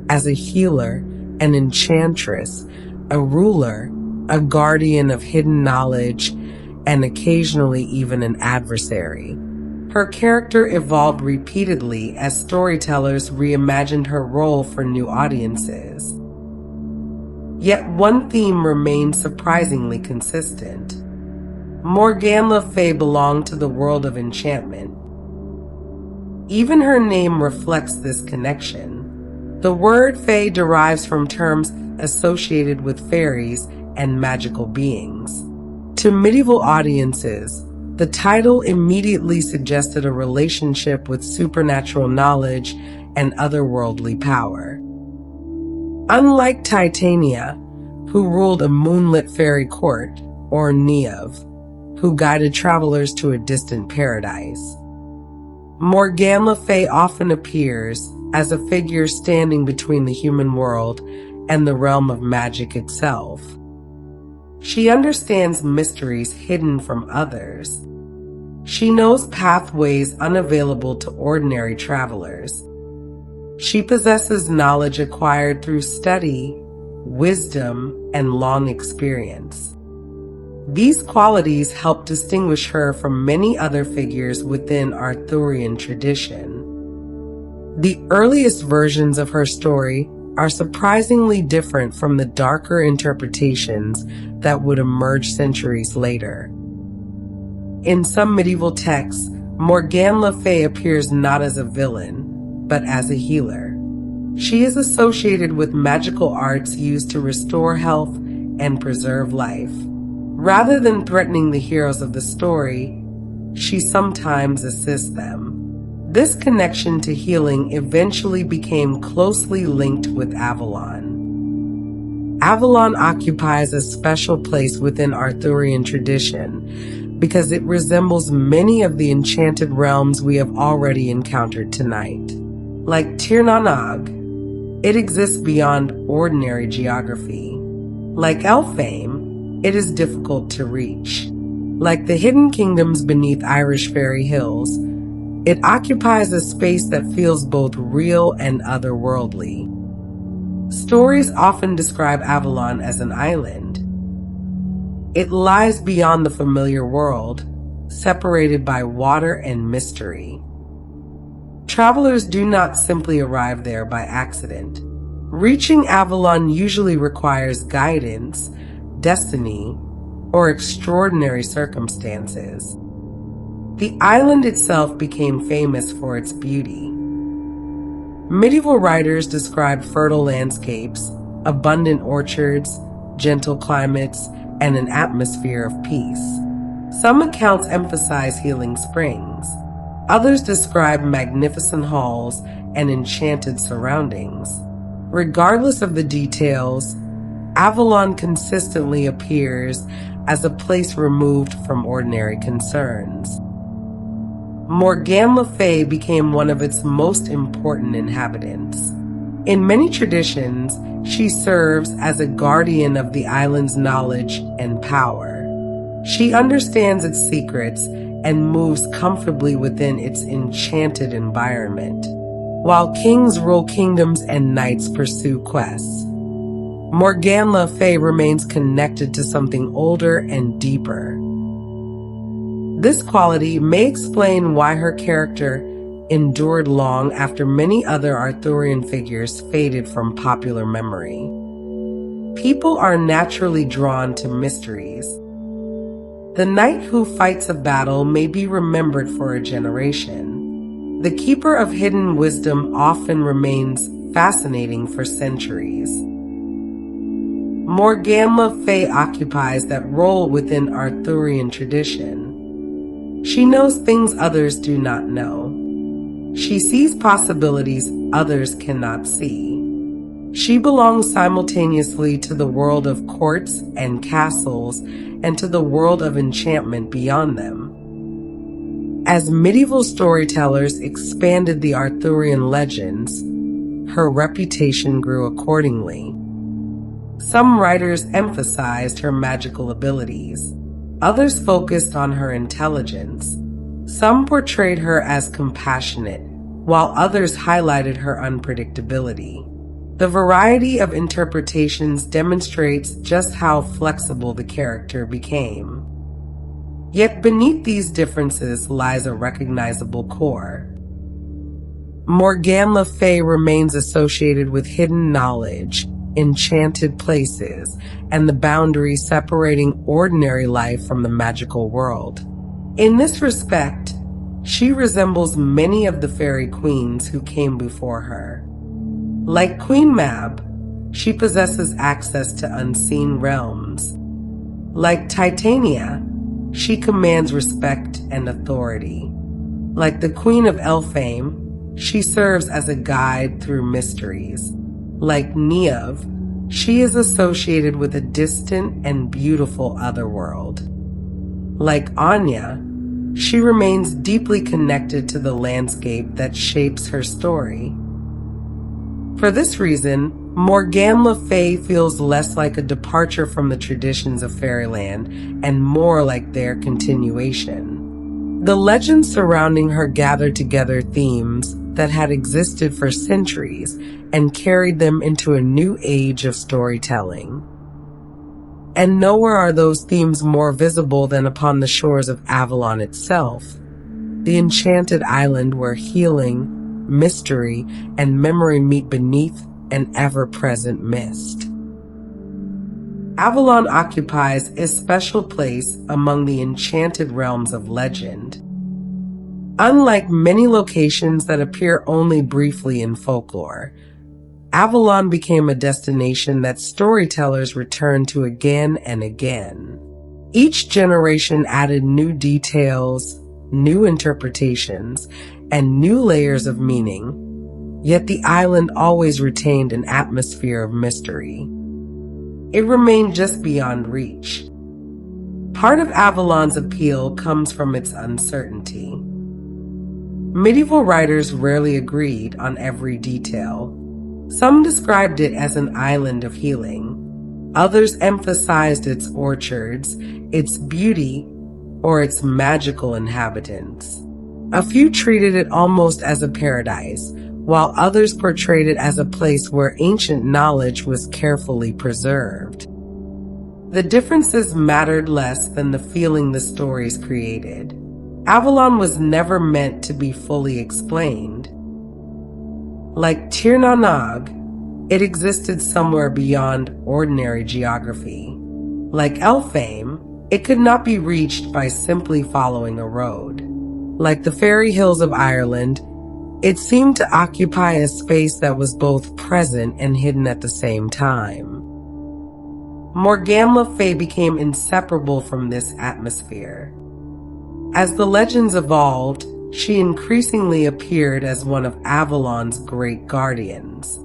as a healer, an enchantress, a ruler, a guardian of hidden knowledge, and occasionally even an adversary. Her character evolved repeatedly as storytellers reimagined her role for new audiences. Yet one theme remained surprisingly consistent. Morgan le Fay belonged to the world of enchantment. Even her name reflects this connection. The word Fay derives from terms associated with fairies and magical beings. To medieval audiences, the title immediately suggested a relationship with supernatural knowledge and otherworldly power. Unlike Titania, who ruled a moonlit fairy court, or Niamh, who guided travelers to a distant paradise, Morgan le Fay often appears as a figure standing between the human world and the realm of magic itself. She understands mysteries hidden from others. She knows pathways unavailable to ordinary travelers. She possesses knowledge acquired through study, wisdom, and long experience. These qualities help distinguish her from many other figures within Arthurian tradition. The earliest versions of her story are surprisingly different from the darker interpretations that would emerge centuries later. In some medieval texts, Morgan le Fay appears not as a villain, but as a healer. She is associated with magical arts used to restore health and preserve life. Rather than threatening the heroes of the story, she sometimes assists them. This connection to healing eventually became closely linked with Avalon. Avalon occupies a special place within Arthurian tradition because it resembles many of the enchanted realms we have already encountered tonight. Like Tír na nOg, it exists beyond ordinary geography. Like Elphame, it is difficult to reach. Like the hidden kingdoms beneath Irish fairy hills, it occupies a space that feels both real and otherworldly. Stories often describe Avalon as an island. It lies beyond the familiar world, separated by water and mystery. Travelers do not simply arrive there by accident. Reaching Avalon usually requires guidance, destiny, or extraordinary circumstances. The island itself became famous for its beauty. Medieval writers described fertile landscapes, abundant orchards, gentle climates, and an atmosphere of peace. Some accounts emphasize healing springs. Others describe magnificent halls and enchanted surroundings. Regardless of the details, Avalon consistently appears as a place removed from ordinary concerns. Morgan le Fay became one of its most important inhabitants. In many traditions, she serves as a guardian of the island's knowledge and power. She understands its secrets and moves comfortably within its enchanted environment. While kings rule kingdoms and knights pursue quests, Morgan le Fay remains connected to something older and deeper. This quality may explain why her character endured long after many other Arthurian figures faded from popular memory. People are naturally drawn to mysteries. The knight who fights a battle may be remembered for a generation. The keeper of hidden wisdom often remains fascinating for centuries. Morgan le Fay occupies that role within Arthurian tradition. She knows things others do not know. She sees possibilities others cannot see. She belongs simultaneously to the world of courts and castles and to the world of enchantment beyond them. As medieval storytellers expanded the Arthurian legends, her reputation grew accordingly. Some writers emphasized her magical abilities. Others focused on her intelligence. Some portrayed her as compassionate, while others highlighted her unpredictability. The variety of interpretations demonstrates just how flexible the character became. Yet beneath these differences lies a recognizable core. Morgan le Fay remains associated with hidden knowledge, enchanted places, and the boundaries separating ordinary life from the magical world. In this respect, she resembles many of the fairy queens who came before her. Like Queen Mab, she possesses access to unseen realms. Like Titania, she commands respect and authority. Like the Queen of Elphame, she serves as a guide through mysteries. Like Niamh, she is associated with a distant and beautiful otherworld. Like Áine, she remains deeply connected to the landscape that shapes her story. For this reason, Morgan le Fay feels less like a departure from the traditions of fairyland and more like their continuation. The legends surrounding her gathered together themes that had existed for centuries and carried them into a new age of storytelling. And nowhere are those themes more visible than upon the shores of Avalon itself, the enchanted island where healing, mystery, and memory meet beneath an ever-present mist. Avalon occupies a special place among the enchanted realms of legend. Unlike many locations that appear only briefly in folklore, Avalon became a destination that storytellers returned to again and again. Each generation added new details, new interpretations, and new layers of meaning, yet the island always retained an atmosphere of mystery. It remained just beyond reach. Part of Avalon's appeal comes from its uncertainty. Medieval writers rarely agreed on every detail. Some described it as an island of healing. Others emphasized its orchards, its beauty, or its magical inhabitants. A few treated it almost as a paradise, while others portrayed it as a place where ancient knowledge was carefully preserved. The differences mattered less than the feeling the stories created. Avalon was never meant to be fully explained. Like Tír na nG, it existed somewhere beyond ordinary geography. Like Elphame, it could not be reached by simply following a road. Like the fairy hills of Ireland, it seemed to occupy a space that was both present and hidden at the same time. Morgan le Fay became inseparable from this atmosphere. As the legends evolved, she increasingly appeared as one of Avalon's great guardians.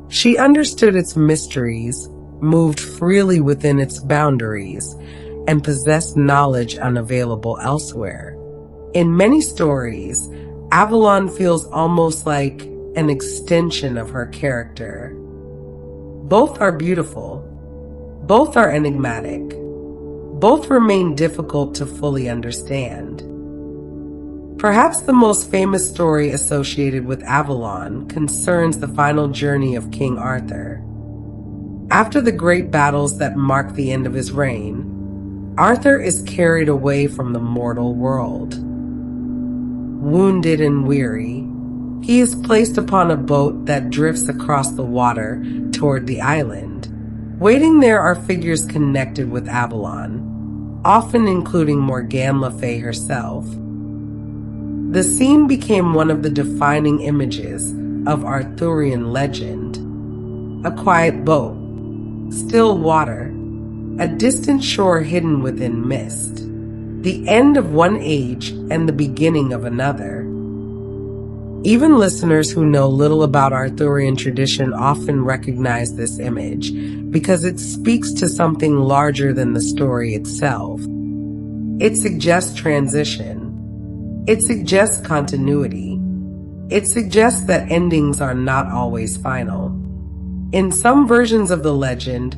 She understood its mysteries, moved freely within its boundaries, and possessed knowledge unavailable elsewhere. In many stories, Avalon feels almost like an extension of her character. Both are beautiful. Both are enigmatic. Both remain difficult to fully understand. Perhaps the most famous story associated with Avalon concerns the final journey of King Arthur. After the great battles that mark the end of his reign, Arthur is carried away from the mortal world. Wounded and weary, he is placed upon a boat that drifts across the water toward the island. Waiting there are figures connected with Avalon, often including Morgan le Fay herself. The scene became one of the defining images of Arthurian legend. A quiet boat, still water, a distant shore hidden within mist. The end of one age and the beginning of another. Even listeners who know little about Arthurian tradition often recognize this image because it speaks to something larger than the story itself. It suggests transition. It suggests continuity. It suggests that endings are not always final. In some versions of the legend,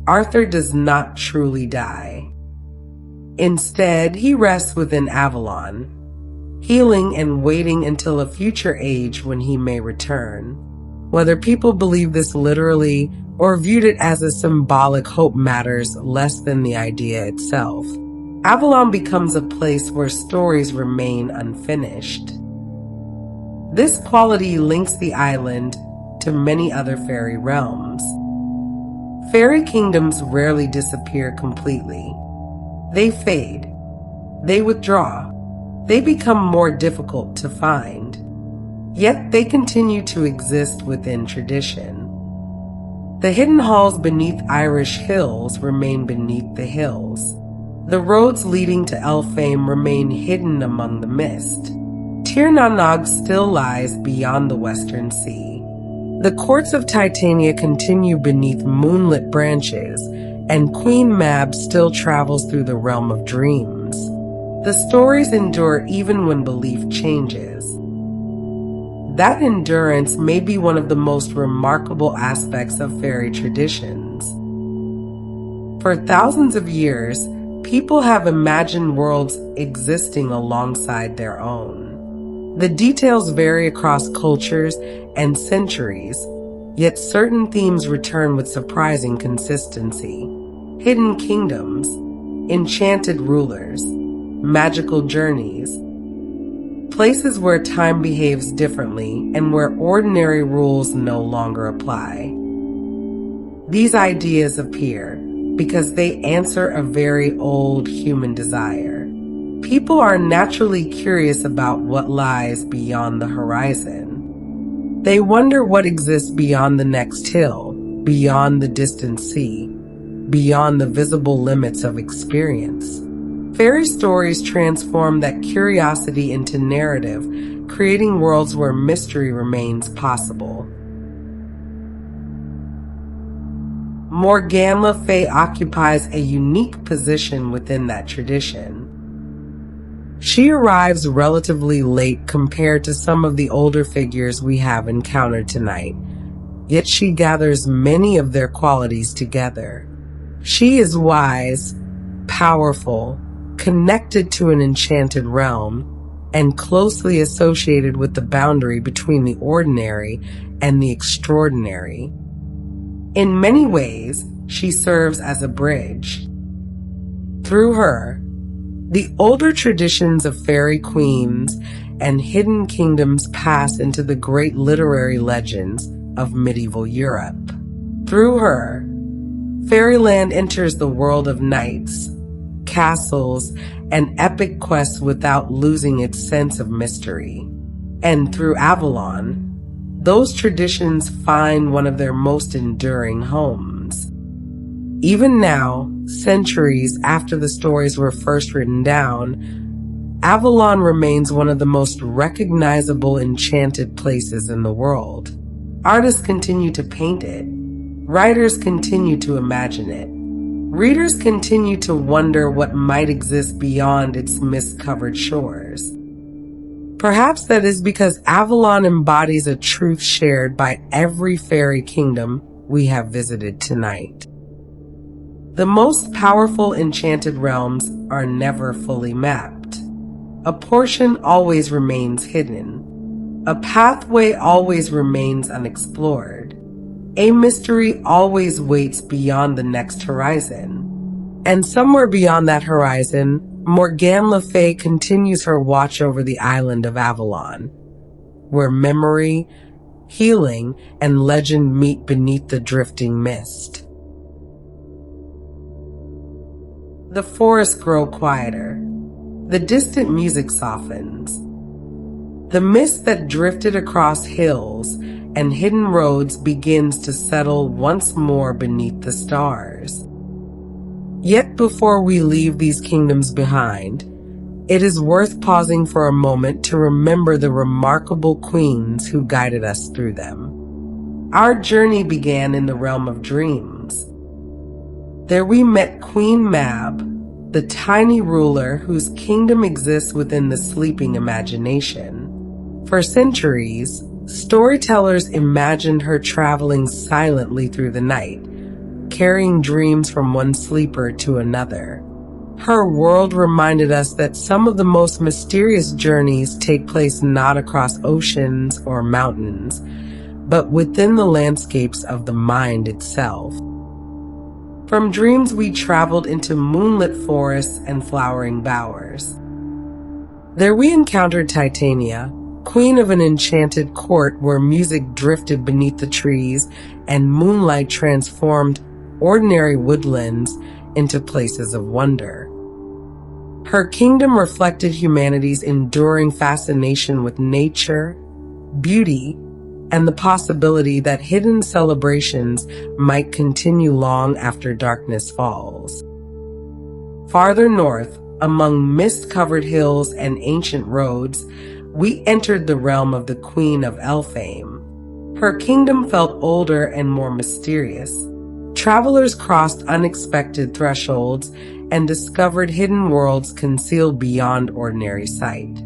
Arthur does not truly die. Instead, he rests within Avalon, healing and waiting until a future age when he may return. Whether people believe this literally or viewed it as a symbolic hope matters less than the idea itself. Avalon becomes a place where stories remain unfinished. This quality links the island to many other fairy realms. Fairy kingdoms rarely disappear completely. They fade. They withdraw. They become more difficult to find. Yet they continue to exist within tradition. The hidden halls beneath Irish hills remain beneath the hills. The roads leading to Elphame remain hidden among the mist. Tír na nG still lies beyond the western sea. The courts of Titania continue beneath moonlit branches, and Queen Mab still travels through the realm of dreams. The stories endure even when belief changes. That endurance may be one of the most remarkable aspects of fairy traditions. For thousands of years, people have imagined worlds existing alongside their own. The details vary across cultures and centuries, yet certain themes return with surprising consistency. Hidden kingdoms, enchanted rulers, magical journeys, places where time behaves differently and where ordinary rules no longer apply. These ideas appear because they answer a very old human desire. People are naturally curious about what lies beyond the horizon. They wonder what exists beyond the next hill, beyond the distant sea, beyond the visible limits of experience. Fairy stories transform that curiosity into narrative, creating worlds where mystery remains possible. Morgan le Fay occupies a unique position within that tradition. She arrives relatively late compared to some of the older figures we have encountered tonight, yet she gathers many of their qualities together. She is wise, powerful, connected to an enchanted realm, and closely associated with the boundary between the ordinary and the extraordinary. In many ways, she serves as a bridge. Through her, the older traditions of fairy queens and hidden kingdoms pass into the great literary legends of medieval Europe. Through her, fairyland enters the world of knights, castles, and epic quests without losing its sense of mystery. And through Avalon, those traditions find one of their most enduring homes. Even now, centuries after the stories were first written down, Avalon remains one of the most recognizable enchanted places in the world. Artists continue to paint it. Writers continue to imagine it. Readers continue to wonder what might exist beyond its mist-covered shores. Perhaps that is because Avalon embodies a truth shared by every fairy kingdom we have visited tonight. The most powerful enchanted realms are never fully mapped. A portion always remains hidden. A pathway always remains unexplored. A mystery always waits beyond the next horizon. And somewhere beyond that horizon, Morgan le Fay continues her watch over the island of Avalon, where memory, healing, and legend meet beneath the drifting mist. The forests grow quieter. The distant music softens. The mist that drifted across hills and hidden roads begins to settle once more beneath the stars. Yet before we leave these kingdoms behind, it is worth pausing for a moment to remember the remarkable queens who guided us through them. Our journey began in the realm of dreams. There we met Queen Mab, the tiny ruler whose kingdom exists within the sleeping imagination. For centuries, storytellers imagined her traveling silently through the night, carrying dreams from one sleeper to another. Her world reminded us that some of the most mysterious journeys take place not across oceans or mountains, but within the landscapes of the mind itself. From dreams we traveled into moonlit forests and flowering bowers. There we encountered Titania, queen of an enchanted court where music drifted beneath the trees and moonlight transformed ordinary woodlands into places of wonder. Her kingdom reflected humanity's enduring fascination with nature, beauty, and the possibility that hidden celebrations might continue long after darkness falls. Farther north, among mist-covered hills and ancient roads, we entered the realm of the Queen of Elphame. Her kingdom felt older and more mysterious. Travelers crossed unexpected thresholds and discovered hidden worlds concealed beyond ordinary sight.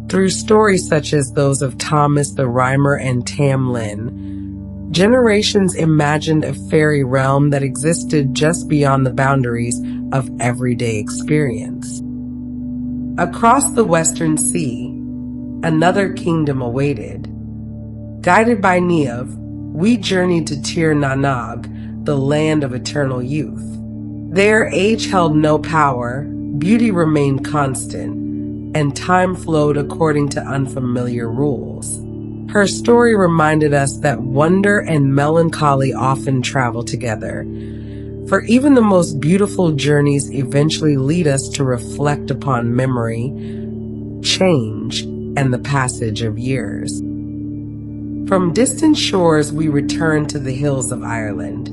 Through stories such as those of Thomas the Rhymer and Tam Lin, Generations imagined a fairy realm that existed just beyond the boundaries of everyday experience. Across the Western Sea, another kingdom awaited. Guided by Niamh, we journeyed to Tír, the land of eternal youth. There, age held no power, beauty remained constant, and time flowed according to unfamiliar rules. Her story reminded us that wonder and melancholy often travel together, for even the most beautiful journeys eventually lead us to reflect upon memory, change, and the passage of years. From distant shores, we returned to the hills of Ireland.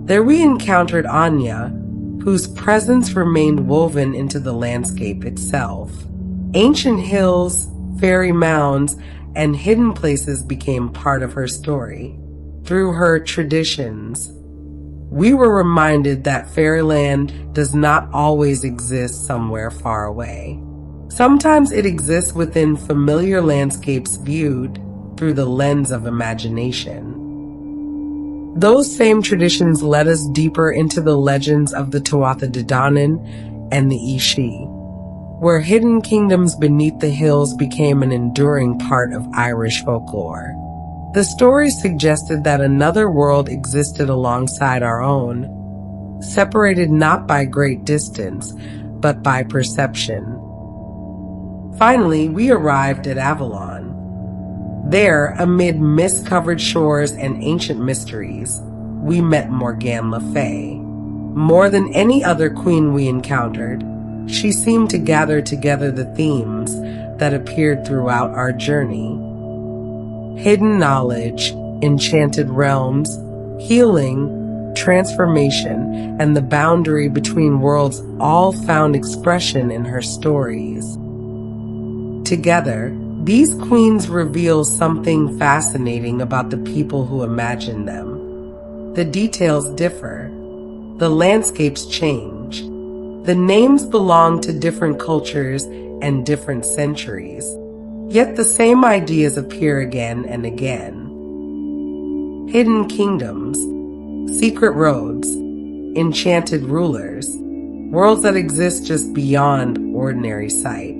There we encountered Áine, whose presence remained woven into the landscape itself. Ancient hills, fairy mounds, and hidden places became part of her story. Through her traditions, we were reminded that fairyland does not always exist somewhere far away. Sometimes it exists within familiar landscapes viewed through the lens of imagination. Those same traditions led us deeper into the legends of the Tuatha De Danann and the Ishi, where hidden kingdoms beneath the hills became an enduring part of Irish folklore. The stories suggested that another world existed alongside our own, separated not by great distance, but by perception. Finally, we arrived at Avalon. There, amid mist-covered shores and ancient mysteries, we met Morgan le Fay. More than any other queen we encountered, she seemed to gather together the themes that appeared throughout our journey. Hidden knowledge, enchanted realms, healing, transformation, and the boundary between worlds all found expression in her stories. Together, these queens reveal something fascinating about the people who imagine them. The details differ. The landscapes change. The names belong to different cultures and different centuries. Yet the same ideas appear again and again. Hidden kingdoms, secret roads, enchanted rulers, worlds that exist just beyond ordinary sight.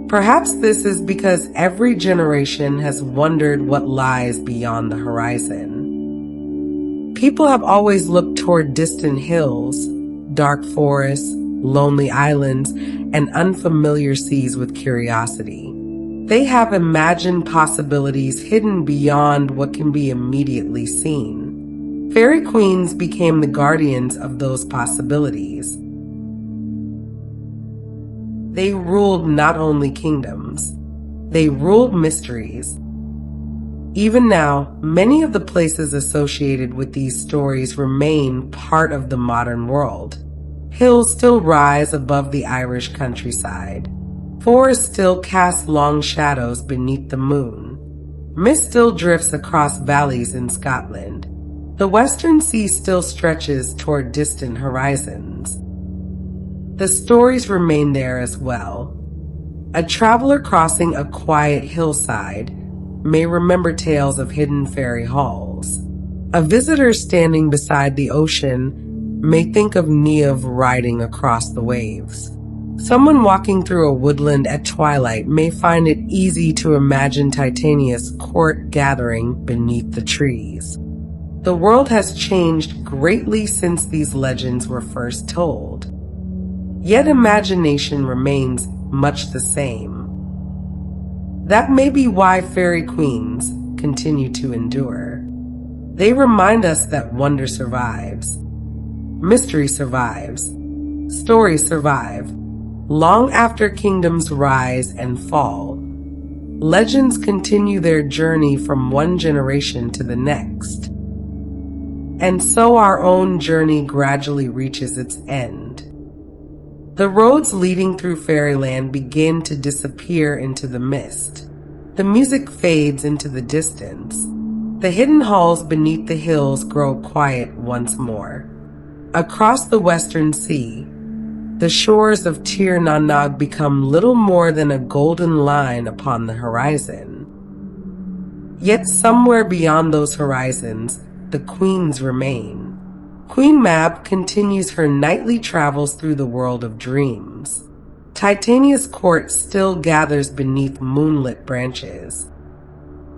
Perhaps this is because every generation has wondered what lies beyond the horizon. People have always looked toward distant hills, dark forests, lonely islands, and unfamiliar seas with curiosity. They have imagined possibilities hidden beyond what can be immediately seen. Fairy queens became the guardians of those possibilities. They ruled not only kingdoms, they ruled mysteries. Even now, many of the places associated with these stories remain part of the modern world. Hills still rise above the Irish countryside. Forests still cast long shadows beneath the moon. Mist still drifts across valleys in Scotland. The Western Sea still stretches toward distant horizons. The stories remain there as well. A traveler crossing a quiet hillside may remember tales of hidden fairy halls. A visitor standing beside the ocean may think of Niamh riding across the waves. Someone walking through a woodland at twilight may find it easy to imagine Titania's court gathering beneath the trees. The world has changed greatly since these legends were first told. Yet imagination remains much the same. That may be why fairy queens continue to endure. They remind us that wonder survives, mystery survives, stories survive. Long after kingdoms rise and fall, legends continue their journey from one generation to the next. And so our own journey gradually reaches its end. The roads leading through fairyland begin to disappear into the mist. The music fades into the distance. The hidden halls beneath the hills grow quiet once more. Across the Western Sea, the shores of Tír become little more than a golden line upon the horizon. Yet somewhere beyond those horizons, the queens remain. Queen Mab continues her nightly travels through the world of dreams. Titania's court still gathers beneath moonlit branches.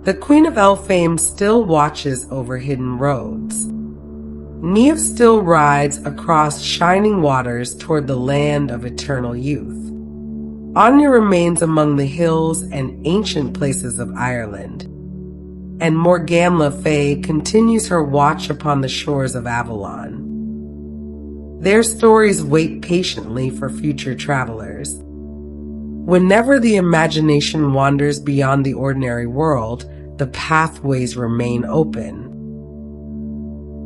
The Queen of Elphame still watches over hidden roads. Niamh still rides across shining waters toward the land of eternal youth. Áine remains among the hills and ancient places of Ireland. And Morgan le Fay continues her watch upon the shores of Avalon. Their stories wait patiently for future travelers. Whenever the imagination wanders beyond the ordinary world, the pathways remain open.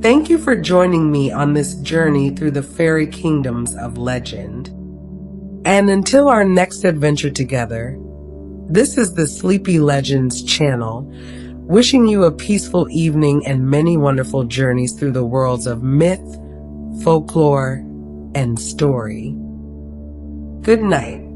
Thank you for joining me on this journey through the fairy kingdoms of legend. And until our next adventure together, this is the Sleepy Legends channel, wishing you a peaceful evening and many wonderful journeys through the worlds of myth, folklore, and story. Good night.